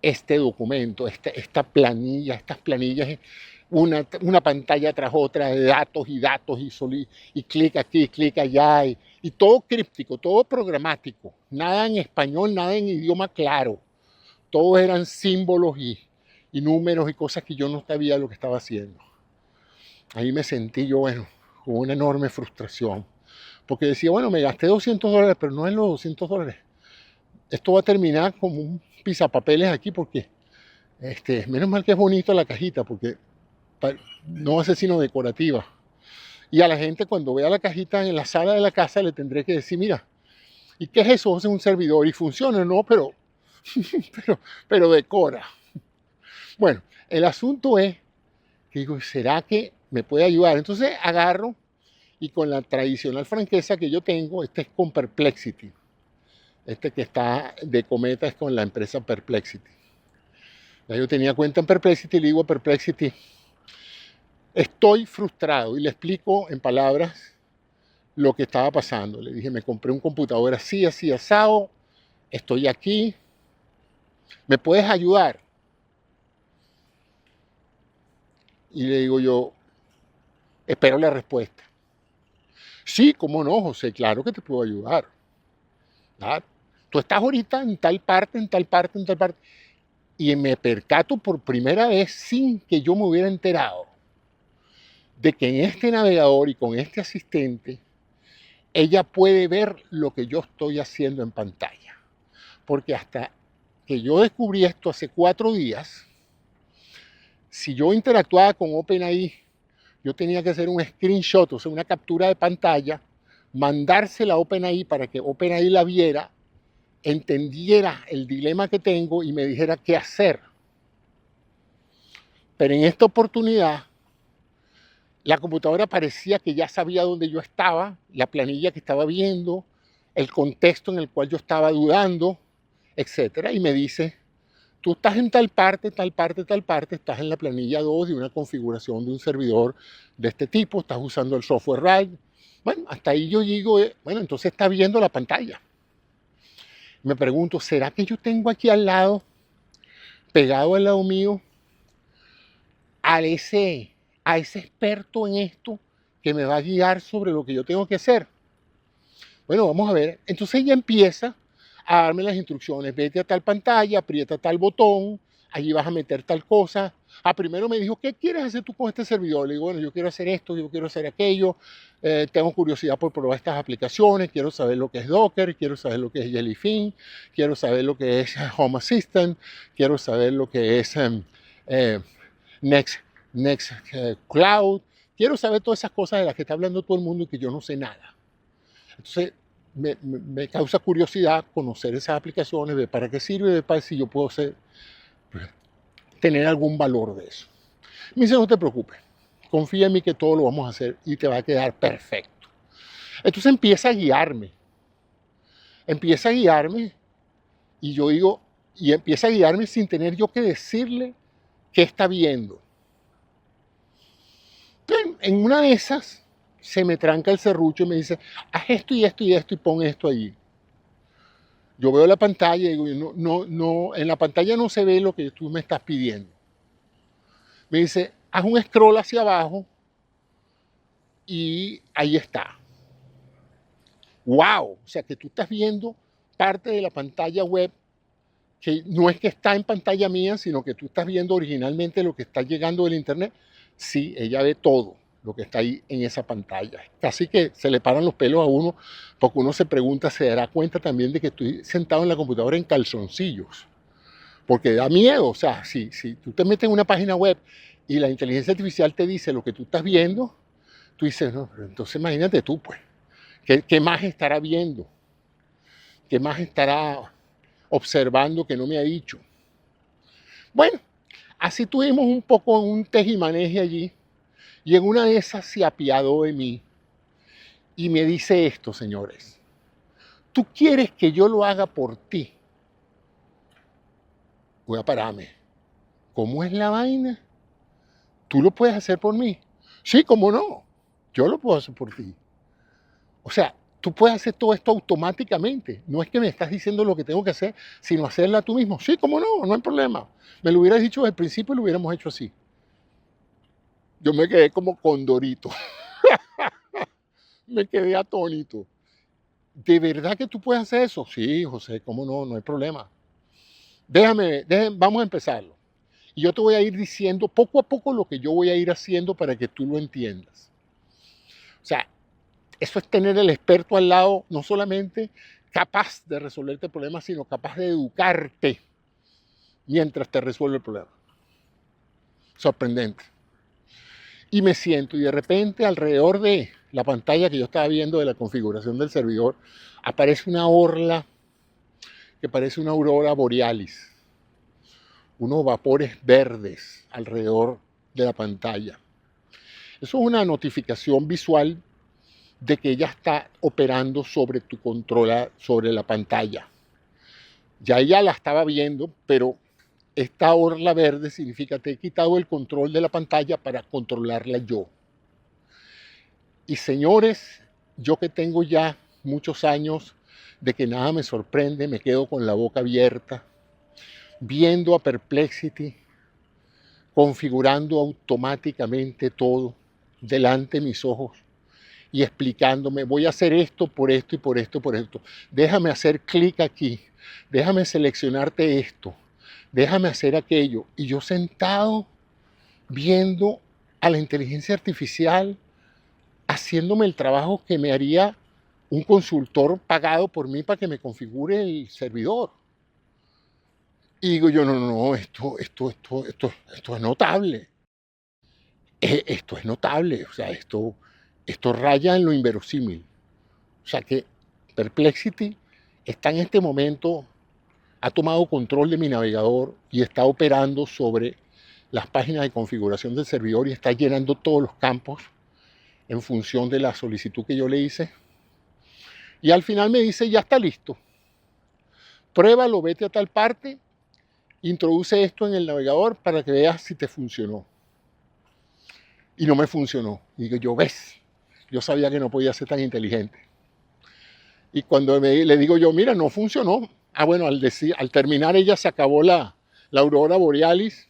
este documento, esta planilla, estas planillas, una pantalla tras otra de datos y datos y clic aquí, clic allá, y todo críptico, todo programático, nada en español, nada en idioma claro, todos eran símbolos y números y cosas que yo no sabía lo que estaba haciendo. Ahí me sentí yo, bueno, con una enorme frustración, porque decía, bueno, me gasté $200, pero no es los $200. Esto va a terminar como un pisapapeles aquí porque menos mal que es bonito la cajita porque no va a ser sino decorativa. Y a la gente cuando vea la cajita en la sala de la casa le tendré que decir, mira, ¿y qué es eso? Es un servidor y funciona, ¿no? Pero decora. Bueno, el asunto es que digo, ¿será que me puede ayudar? Entonces agarro y con la tradicional franqueza que yo tengo, este es con Perplexity. Este que está de cometa es con la empresa Perplexity. Ya yo tenía cuenta en Perplexity y le digo a Perplexity, estoy frustrado y le explico en palabras lo que estaba pasando. Le dije, me compré un computador así, así, asado, estoy aquí, ¿me puedes ayudar? Y le digo yo, espero la respuesta. Sí, cómo no, José, claro que te puedo ayudar. ¿Ah? Tú estás ahorita en tal parte, en tal parte, en tal parte. Y me percato por primera vez, sin que yo me hubiera enterado, de que en este navegador y con este asistente, ella puede ver lo que yo estoy haciendo en pantalla. Porque hasta que yo descubrí esto hace 4 días, si yo interactuaba con OpenAI, yo tenía que hacer un screenshot, o sea, una captura de pantalla, mandársela a OpenAI para que OpenAI la viera, entendiera el dilema que tengo y me dijera qué hacer. Pero en esta oportunidad, la computadora parecía que ya sabía dónde yo estaba, la planilla que estaba viendo, el contexto en el cual yo estaba dudando, etcétera, y me dice, tú estás en tal parte, tal parte, tal parte, estás en la planilla 2 de una configuración de un servidor de este tipo, estás usando el software RAID. Bueno, hasta ahí yo digo, bueno, entonces está viendo la pantalla. Me pregunto, ¿será que yo tengo aquí al lado, pegado al lado mío, a ese experto en esto que me va a guiar sobre lo que yo tengo que hacer? Bueno, vamos a ver. Entonces ella empieza a darme las instrucciones. Vete a tal pantalla, aprieta tal botón, allí vas a meter tal cosa. Primero me dijo, ¿qué quieres hacer tú con este servidor? Le digo, bueno, yo quiero hacer esto, yo quiero hacer aquello, tengo curiosidad por probar estas aplicaciones, quiero saber lo que es Docker, quiero saber lo que es Jellyfin, quiero saber lo que es Home Assistant, quiero saber lo que es Nextcloud, quiero saber todas esas cosas de las que está hablando todo el mundo y que yo no sé nada. Entonces, me causa curiosidad conocer esas aplicaciones, ver para qué sirve, ver para si yo puedo tener algún valor de eso. Me dice, no te preocupes, confía en mí que todo lo vamos a hacer y te va a quedar perfecto. Entonces empieza a guiarme y yo digo, y empieza a guiarme sin tener yo que decirle qué está viendo. En una de esas se me tranca el serrucho y me dice, haz esto y esto y esto y pon esto allí. Yo veo la pantalla y digo, no, en la pantalla no se ve lo que tú me estás pidiendo. Me dice, haz un scroll hacia abajo y ahí está. ¡Wow! O sea que tú estás viendo parte de la pantalla web que no es que está en pantalla mía, sino que tú estás viendo originalmente lo que está llegando del internet. Sí, ella ve todo lo que está ahí en esa pantalla. Casi que se le paran los pelos a uno, porque uno se pregunta, se dará cuenta también de que estoy sentado en la computadora en calzoncillos. Porque da miedo, o sea, si tú te metes en una página web y la inteligencia artificial te dice lo que tú estás viendo, tú dices, no, pero entonces imagínate tú, pues, ¿qué más estará viendo? ¿Qué más estará observando que no me ha dicho? Bueno, así tuvimos un poco un tejimaneje allí, y en una de esas se apiadó de mí y me dice esto, señores, ¿tú quieres que yo lo haga por ti? Voy a pararme. ¿Cómo es la vaina? ¿Tú lo puedes hacer por mí? Sí, cómo no. Yo lo puedo hacer por ti. O sea, tú puedes hacer todo esto automáticamente. No es que me estás diciendo lo que tengo que hacer, sino hacerla tú mismo. Sí, cómo no, no hay problema. Me lo hubieras dicho desde el principio y lo hubiéramos hecho así. Yo me quedé como condorito. Me quedé atónito. ¿De verdad que tú puedes hacer eso? Sí, José, cómo no, no hay problema. Vamos a empezarlo. Y yo te voy a ir diciendo poco a poco lo que yo voy a ir haciendo para que tú lo entiendas. O sea, eso es tener el experto al lado, no solamente capaz de resolverte el problema, sino capaz de educarte mientras te resuelve el problema. Sorprendente. Y me siento y de repente alrededor de la pantalla que yo estaba viendo de la configuración del servidor aparece una orla que parece una aurora borealis, unos vapores verdes alrededor de la pantalla. Eso es una notificación visual de que ella está operando sobre tu controla, sobre la pantalla. Ya ella la estaba viendo, pero esta orla verde significa que te he quitado el control de la pantalla para controlarla yo. Y señores, yo que tengo ya muchos años de que nada me sorprende, me quedo con la boca abierta, viendo a Perplexity, configurando automáticamente todo delante de mis ojos y explicándome, voy a hacer esto por esto y por esto, por esto. Déjame hacer clic aquí, déjame seleccionarte esto, déjame hacer aquello. Y yo sentado viendo a la inteligencia artificial haciéndome el trabajo que me haría un consultor pagado por mí para que me configure el servidor. Y digo yo, no, esto es notable. Esto es notable, o sea, esto raya en lo inverosímil. O sea que Perplexity está en este momento, ha tomado control de mi navegador y está operando sobre las páginas de configuración del servidor y está llenando todos los campos en función de la solicitud que yo le hice. Y al final me dice, ya está listo. Pruébalo, vete a tal parte, introduce esto en el navegador para que veas si te funcionó. Y no me funcionó. Y digo, yo ves, yo sabía que no podía ser tan inteligente. Y cuando le digo yo, mira, no funcionó. Ah, bueno, al terminar ella se acabó la aurora borealis.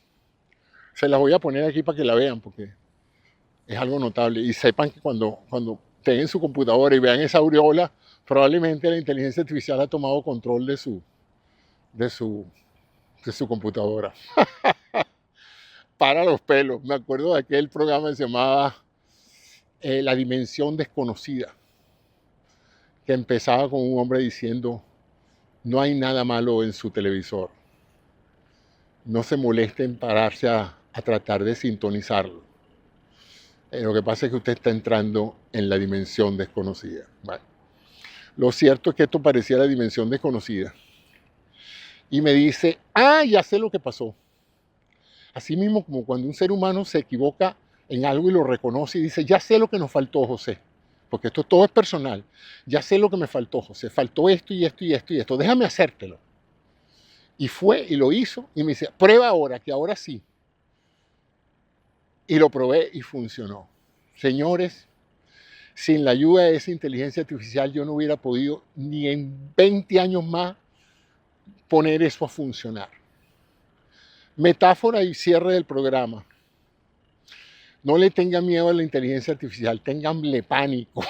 Se las voy a poner aquí para que la vean, porque es algo notable. Y sepan que cuando tengan su computadora y vean esa aureola, probablemente la inteligencia artificial ha tomado control de su computadora. Para los pelos. Me acuerdo de aquel programa que se llamaba La Dimensión Desconocida, que empezaba con un hombre diciendo, no hay nada malo en su televisor. No se moleste en pararse a tratar de sintonizarlo. Lo que pasa es que usted está entrando en la dimensión desconocida. Bueno, lo cierto es que esto parecía la dimensión desconocida. Y me dice, ya sé lo que pasó. Así mismo como cuando un ser humano se equivoca en algo y lo reconoce y dice, ya sé lo que nos faltó, José. Porque esto todo es personal. Ya sé lo que me faltó, José. Faltó esto y esto y esto y esto. Déjame hacértelo. Y fue y lo hizo y me dice, prueba ahora, que ahora sí. Y lo probé y funcionó. Señores, sin la ayuda de esa inteligencia artificial yo no hubiera podido ni en 20 años más poner eso a funcionar. Metáfora y cierre del programa. No le tengan miedo a la inteligencia artificial, ténganle pánico.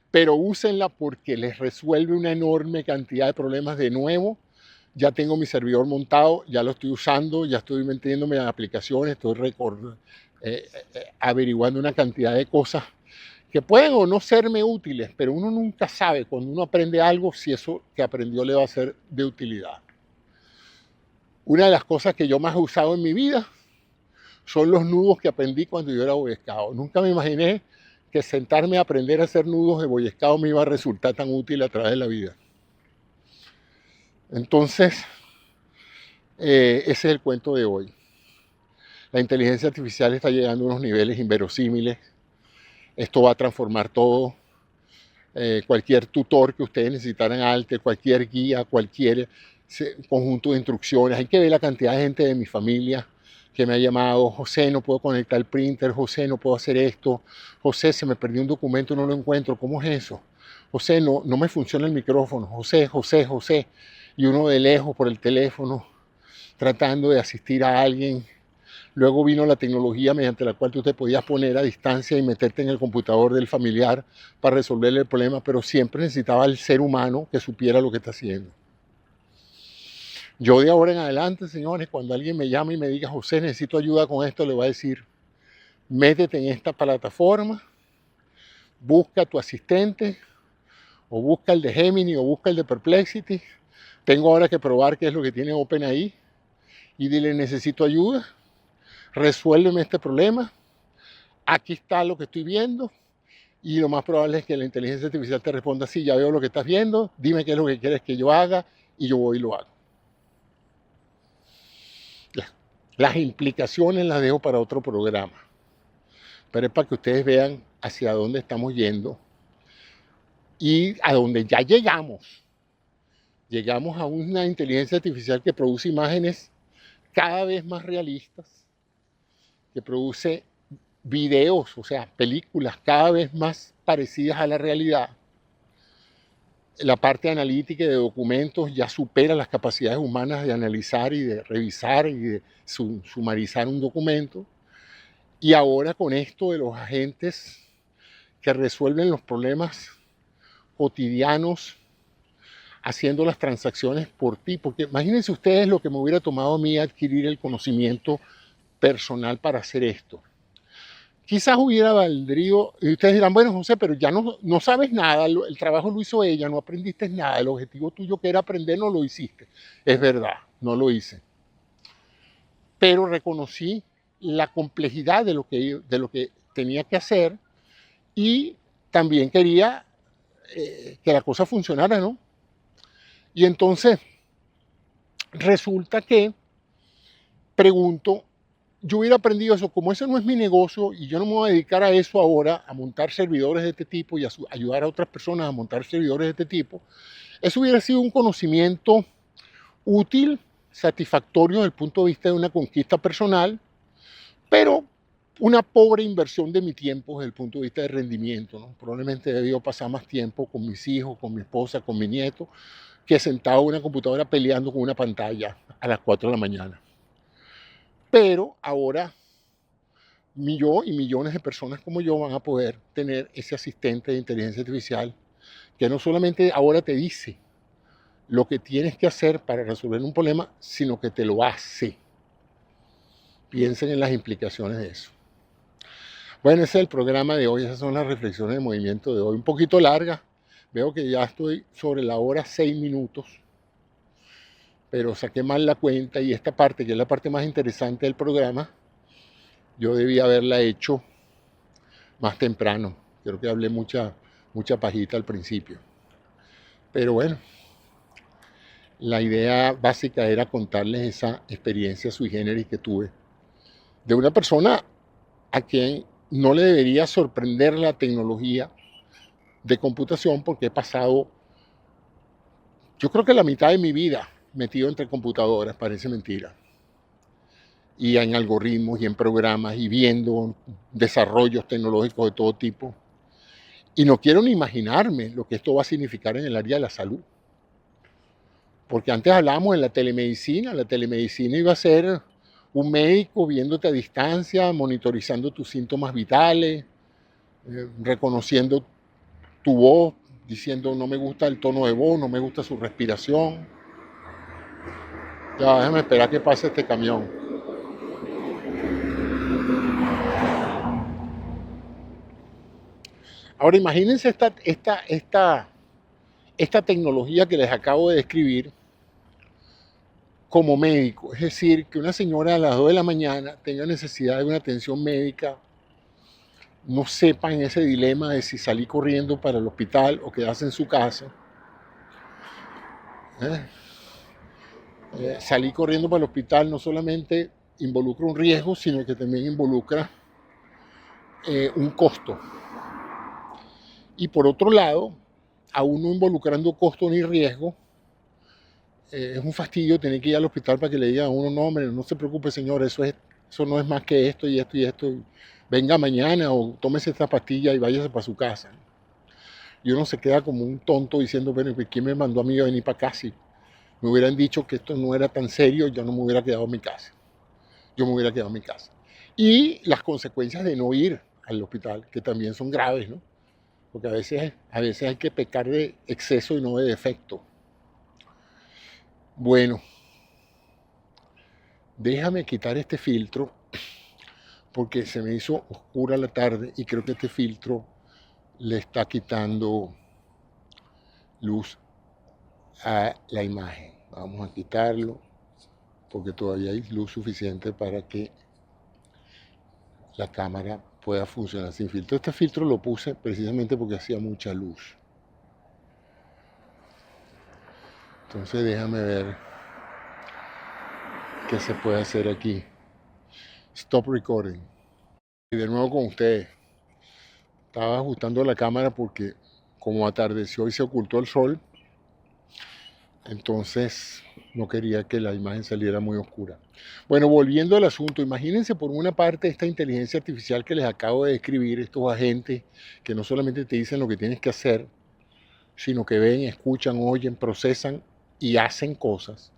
Pero úsenla porque les resuelve una enorme cantidad de problemas. De nuevo, ya tengo mi servidor montado, ya lo estoy usando, ya estoy metiéndome en aplicaciones, estoy averiguando una cantidad de cosas que pueden o no serme útiles, pero uno nunca sabe cuando uno aprende algo si eso que aprendió le va a ser de utilidad. Una de las cosas que yo más he usado en mi vida son los nudos que aprendí cuando yo era Boy Scout. Nunca me imaginé que sentarme a aprender a hacer nudos de Boy Scout me iba a resultar tan útil a través de la vida. Entonces, ese es el cuento de hoy. La inteligencia artificial está llegando a unos niveles inverosímiles. Esto va a transformar todo. Cualquier tutor que ustedes necesitaran arte, cualquier guía, cualquier conjunto de instrucciones. Hay que ver la cantidad de gente de mi familia que me ha llamado: José, no puedo conectar el printer, José, no puedo hacer esto, José, se me perdió un documento, no lo encuentro, ¿cómo es eso? José, no me funciona el micrófono, José, José, José. Y uno de lejos por el teléfono tratando de asistir a alguien. Luego vino la tecnología mediante la cual tú te podías poner a distancia y meterte en el computador del familiar para resolverle el problema, pero siempre necesitaba el ser humano que supiera lo que está haciendo. Yo de ahora en adelante, señores, cuando alguien me llame y me diga: José, necesito ayuda con esto, le voy a decir: métete en esta plataforma, busca a tu asistente, o busca el de Gemini, o busca el de Perplexity. Tengo ahora que probar qué es lo que tiene OpenAI, y dile: necesito ayuda, resuélveme este problema, aquí está lo que estoy viendo, y lo más probable es que la inteligencia artificial te responda: sí, ya veo lo que estás viendo, dime qué es lo que quieres que yo haga, y yo voy y lo hago. Las implicaciones las dejo para otro programa, pero es para que ustedes vean hacia dónde estamos yendo y a dónde ya llegamos. Llegamos a una inteligencia artificial que produce imágenes cada vez más realistas, que produce videos, o sea, películas cada vez más parecidas a la realidad. La parte analítica y de documentos ya supera las capacidades humanas de analizar y de revisar y de sumarizar un documento. Y ahora con esto de los agentes que resuelven los problemas cotidianos haciendo las transacciones por ti, porque imagínense ustedes lo que me hubiera tomado a mí adquirir el conocimiento personal para hacer esto. Quizás hubiera valdrido, y ustedes dirán: bueno, José, pero ya no sabes nada, el trabajo lo hizo ella, no aprendiste nada, el objetivo tuyo que era aprender no lo hiciste. Es verdad, no lo hice. Pero reconocí la complejidad de lo que tenía que hacer, y también quería que la cosa funcionara, ¿no? Y entonces resulta que pregunto: yo hubiera aprendido eso, como ese no es mi negocio y yo no me voy a dedicar a eso ahora, a montar servidores de este tipo y a ayudar a otras personas a montar servidores de este tipo, eso hubiera sido un conocimiento útil, satisfactorio desde el punto de vista de una conquista personal, pero una pobre inversión de mi tiempo desde el punto de vista de rendimiento, ¿no? Probablemente he debido pasar más tiempo con mis hijos, con mi esposa, con mi nieto, que sentado en una computadora peleando con una pantalla a las 4 de la mañana. Pero ahora yo y millones de personas como yo van a poder tener ese asistente de inteligencia artificial que no solamente ahora te dice lo que tienes que hacer para resolver un problema, sino que te lo hace. Piensen en las implicaciones de eso. Bueno, ese es el programa de hoy, esas son las reflexiones de movimiento de hoy. Un poquito larga, veo que ya estoy sobre la hora 6 minutos, pero saqué mal la cuenta, y esta parte, que es la parte más interesante del programa, yo debía haberla hecho más temprano. Creo que hablé mucha pajita al principio. Pero bueno, la idea básica era contarles esa experiencia sui generis que tuve de una persona a quien no le debería sorprender la tecnología de computación, porque he pasado, yo creo que la mitad de mi vida metido entre computadoras, parece mentira, y en algoritmos y en programas y viendo desarrollos tecnológicos de todo tipo. Y no quiero ni imaginarme lo que esto va a significar en el área de la salud. Porque antes hablábamos de la telemedicina iba a ser un médico viéndote a distancia, monitorizando tus síntomas vitales, reconociendo tu voz, diciendo: no me gusta el tono de voz, no me gusta su respiración. Ya, déjame esperar que pase este camión. Ahora imagínense esta tecnología que les acabo de describir como médico. Es decir, que una señora a las 2 de la mañana tenga necesidad de una atención médica, no sepa en ese dilema de si salir corriendo para el hospital o quedarse en su casa. Salir corriendo para el hospital no solamente involucra un riesgo, sino que también involucra un costo. Y por otro lado, aún no involucrando costo ni riesgo, es un fastidio tener que ir al hospital para que le digan a uno: no, hombre, no se preocupe, señor, eso es Eso no es más que esto y esto y esto. Venga mañana o tómese esta pastilla y váyase para su casa. Y uno se queda como un tonto diciendo, bueno, ¿quién me mandó a mí a venir para acá? Si me hubieran dicho que esto no era tan serio, yo no me hubiera quedado en mi casa. Yo me hubiera quedado en mi casa. Y las consecuencias de no ir al hospital, que también son graves, ¿no? Porque a veces hay que pecar de exceso y no de defecto. Bueno, déjame quitar este filtro porque se me hizo oscura la tarde y creo que este filtro le está quitando luz a la imagen. Vamos a quitarlo porque todavía hay luz suficiente para que la cámara pueda funcionar sin filtro. Este filtro lo puse precisamente porque hacía mucha luz. Entonces déjame ver qué se puede hacer aquí. Stop recording. Y de nuevo con ustedes. Estaba ajustando la cámara porque como atardeció y se ocultó el sol, entonces no quería que la imagen saliera muy oscura. Bueno, volviendo al asunto, imagínense por una parte esta inteligencia artificial que les acabo de describir, estos agentes que no solamente te dicen lo que tienes que hacer, sino que ven, escuchan, oyen, procesan y hacen cosas.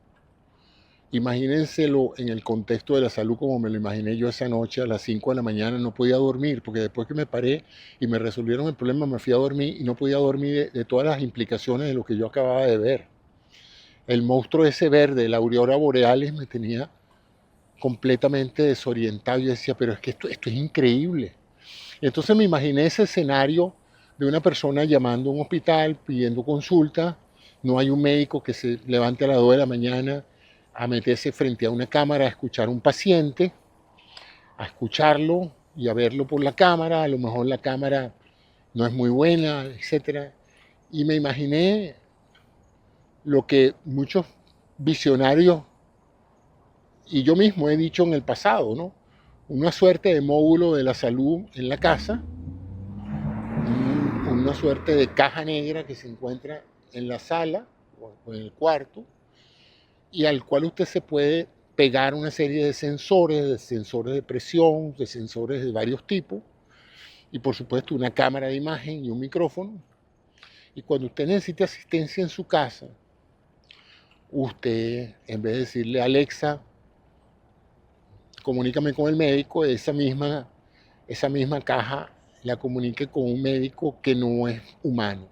Imagínenselo en el contexto de la salud como me lo imaginé yo esa noche a las 5 de la mañana, no podía dormir, porque después que me paré y me resolvieron el problema me fui a dormir y no podía dormir de todas las implicaciones de lo que yo acababa de ver. El monstruo ese verde, la aurora borealis, me tenía completamente desorientado. Yo decía, pero es que esto es increíble. Y entonces me imaginé ese escenario de una persona llamando a un hospital, pidiendo consulta, no hay un médico que se levante a las 2 de la mañana a meterse frente a una cámara a escuchar a un paciente, a escucharlo y a verlo por la cámara, a lo mejor la cámara no es muy buena, etcétera. Y me imaginé lo que muchos visionarios y yo mismo he dicho en el pasado, ¿no? Una suerte de módulo de la salud en la casa, una suerte de caja negra que se encuentra en la sala o en el cuarto y al cual usted se puede pegar una serie de sensores de presión, de sensores de varios tipos y por supuesto una cámara de imagen y un micrófono. Y cuando usted necesite asistencia en su casa, usted en vez de decirle Alexa, comunícame con el médico, esa misma caja la comunique con un médico que no es humano.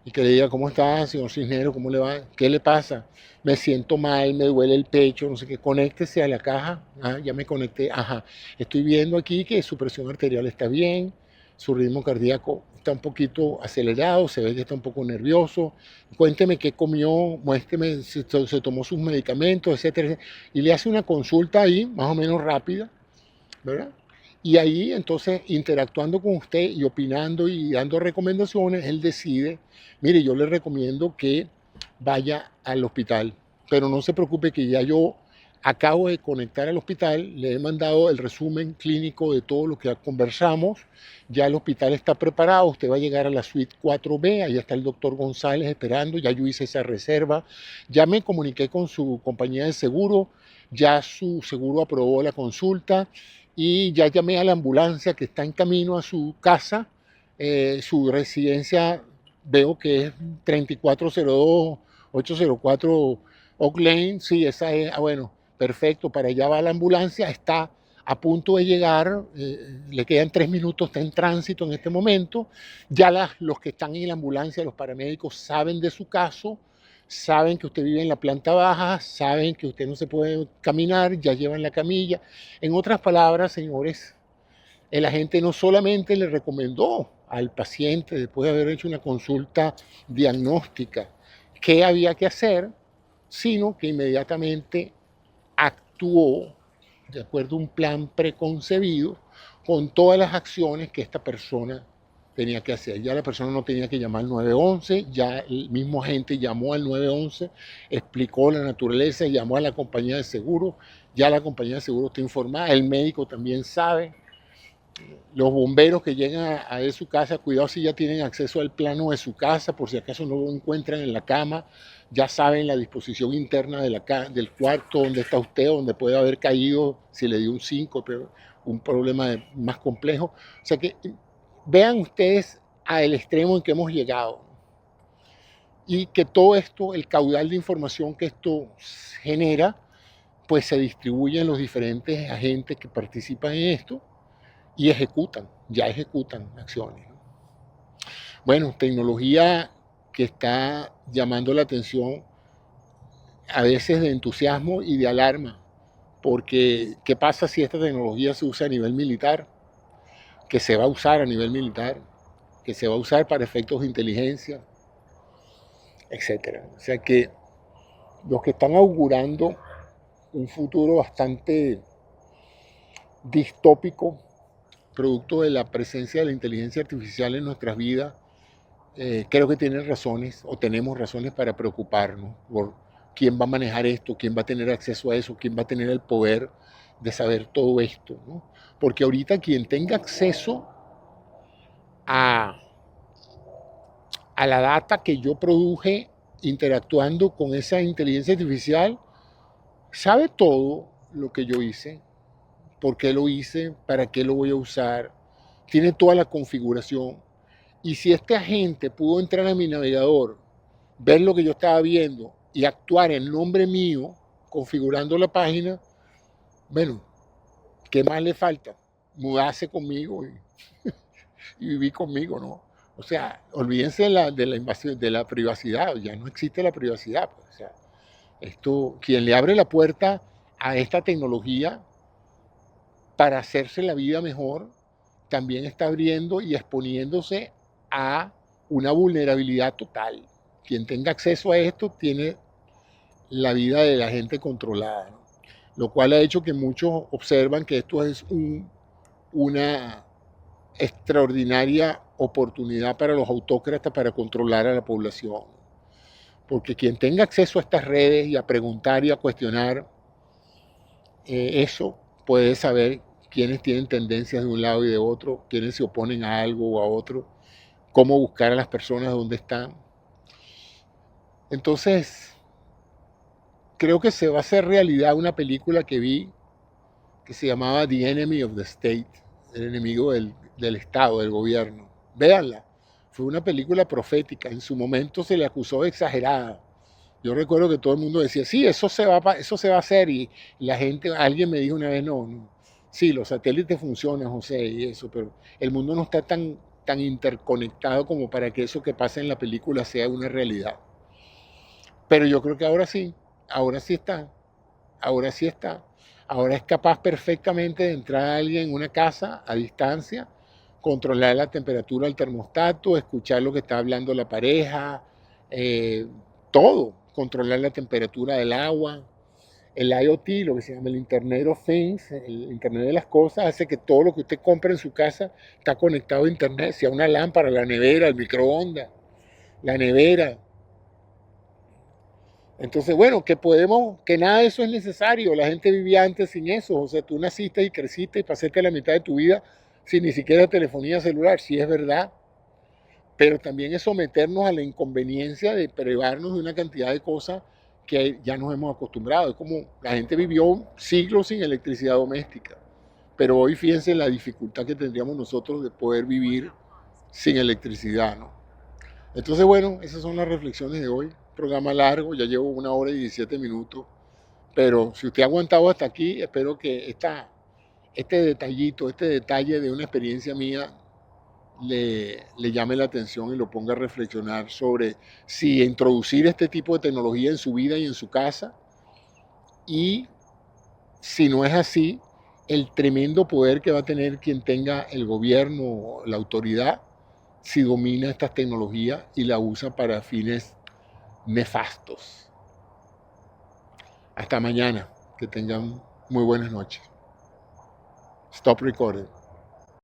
Y que le diga, ¿cómo está, señor Cisneros? ¿Cómo le va? ¿Qué le pasa? Me siento mal, me duele el pecho, no sé qué. Conéctese a la caja. Ah, ya me conecté. Ajá. Estoy viendo aquí que su presión arterial está bien, su ritmo cardíaco está un poquito acelerado, se ve que está un poco nervioso. Cuénteme qué comió, muéstreme si se tomó sus medicamentos, etcétera. Y le hace una consulta ahí, más o menos rápida, ¿verdad? Y ahí entonces interactuando con usted y opinando y dando recomendaciones, él decide, mire, yo le recomiendo que vaya al hospital, pero no se preocupe que ya yo acabo de conectar al hospital, le he mandado el resumen clínico de todo lo que conversamos, ya el hospital está preparado, usted va a llegar a la suite 4B, ahí está el doctor González esperando, ya yo hice esa reserva, ya me comuniqué con su compañía de seguro, ya su seguro aprobó la consulta y ya llamé a la ambulancia que está en camino a su casa, su residencia veo que es 3402-804 Oak Lane, sí, esa es, bueno, perfecto, para allá va la ambulancia, está a punto de llegar, le quedan 3 minutos, está en tránsito en este momento, ya los que están en la ambulancia, los paramédicos saben de su caso, saben que usted vive en la planta baja, saben que usted no se puede caminar, ya llevan la camilla. En otras palabras, señores, el agente no solamente le recomendó al paciente, después de haber hecho una consulta diagnóstica, qué había que hacer, sino que inmediatamente actuó de acuerdo a un plan preconcebido con todas las acciones que esta persona tenía que hacer. Ya la persona no tenía que llamar al 911, ya el mismo agente llamó al 911, explicó la naturaleza, llamó a la compañía de seguro, ya la compañía de seguro está informada, el médico también sabe, Los bomberos que llegan a de su casa, cuidado si ya tienen acceso al plano de su casa, por si acaso no lo encuentran en la cama, ya saben la disposición interna de del cuarto donde está usted, donde puede haber caído si le dio un síncope, un problema más complejo. O sea que vean ustedes al extremo en que hemos llegado y que todo esto, el caudal de información que esto genera, pues se distribuye en los diferentes agentes que participan en esto y ya ejecutan acciones. Bueno, tecnología que está llamando la atención a veces de entusiasmo y de alarma, porque ¿qué pasa si esta tecnología se usa a nivel militar? Que se va a usar a nivel militar, que se va a usar para efectos de inteligencia, etcétera. O sea que los que están augurando un futuro bastante distópico, producto de la presencia de la inteligencia artificial en nuestras vidas, creo que tienen razones o tenemos razones para preocuparnos por quién va a manejar esto, quién va a tener acceso a eso, quién va a tener el poder de saber todo esto, ¿no? Porque ahorita quien tenga acceso a, a la data que yo produje interactuando con esa inteligencia artificial, sabe todo lo que yo hice, por qué lo hice, para qué lo voy a usar, tiene toda la configuración. Y si este agente pudo entrar a mi navegador, ver lo que yo estaba viendo y actuar en nombre mío, configurando la página, bueno, ¿qué más le falta? Mudarse conmigo y vivir conmigo, ¿no? O sea, olvídense de la invasión, de la privacidad, ya no existe la privacidad. Pues, o sea, esto, quien le abre la puerta a esta tecnología para hacerse la vida mejor, también está abriendo y exponiéndose a una vulnerabilidad total. Quien tenga acceso a esto tiene la vida de la gente controlada, ¿no? Lo cual ha hecho que muchos observan que esto es una extraordinaria oportunidad para los autócratas para controlar a la población. Porque quien tenga acceso a estas redes y a preguntar y a cuestionar eso, puede saber quiénes tienen tendencias de un lado y de otro, quiénes se oponen a algo o a otro, cómo buscar a las personas donde están. Entonces, creo que se va a hacer realidad una película que vi que se llamaba The Enemy of the State, el enemigo del Estado, del gobierno. Véanla, fue una película profética, en su momento se le acusó de exagerada. Yo recuerdo que todo el mundo decía, sí, eso se va a hacer, y la gente, alguien me dijo una vez, no, sí, los satélites funcionan, José, y eso, pero el mundo no está tan interconectado como para que eso que pasa en la película sea una realidad. Pero yo creo que ahora sí está, ahora sí está. Ahora es capaz perfectamente de entrar a alguien en una casa a distancia, controlar la temperatura del termostato, escuchar lo que está hablando la pareja, todo, controlar la temperatura del agua. El IoT, lo que se llama el Internet of Things, el Internet de las cosas, hace que todo lo que usted compra en su casa está conectado a Internet, sea una lámpara, la nevera, el microondas, la nevera. Entonces, bueno, que nada de eso es necesario. La gente vivía antes sin eso. O sea, tú naciste y creciste y pasaste la mitad de tu vida sin ni siquiera telefonía celular, sí es verdad. Pero también es someternos a la inconveniencia de privarnos de una cantidad de cosas que ya nos hemos acostumbrado. Es como la gente vivió siglos sin electricidad doméstica. Pero hoy fíjense la dificultad que tendríamos nosotros de poder vivir sin electricidad, ¿no? Entonces, bueno, esas son las reflexiones de hoy. Programa largo, ya llevo 1 hora y 17 minutos. Pero si usted ha aguantado hasta aquí, espero que este detallito, este detalle de una experiencia mía le llame la atención y lo ponga a reflexionar sobre si introducir este tipo de tecnología en su vida y en su casa, y si no es así, el tremendo poder que va a tener quien tenga el gobierno o la autoridad si domina estas tecnologías y la usa para fines nefastos. Hasta mañana, que tengan muy buenas noches. Stop recording.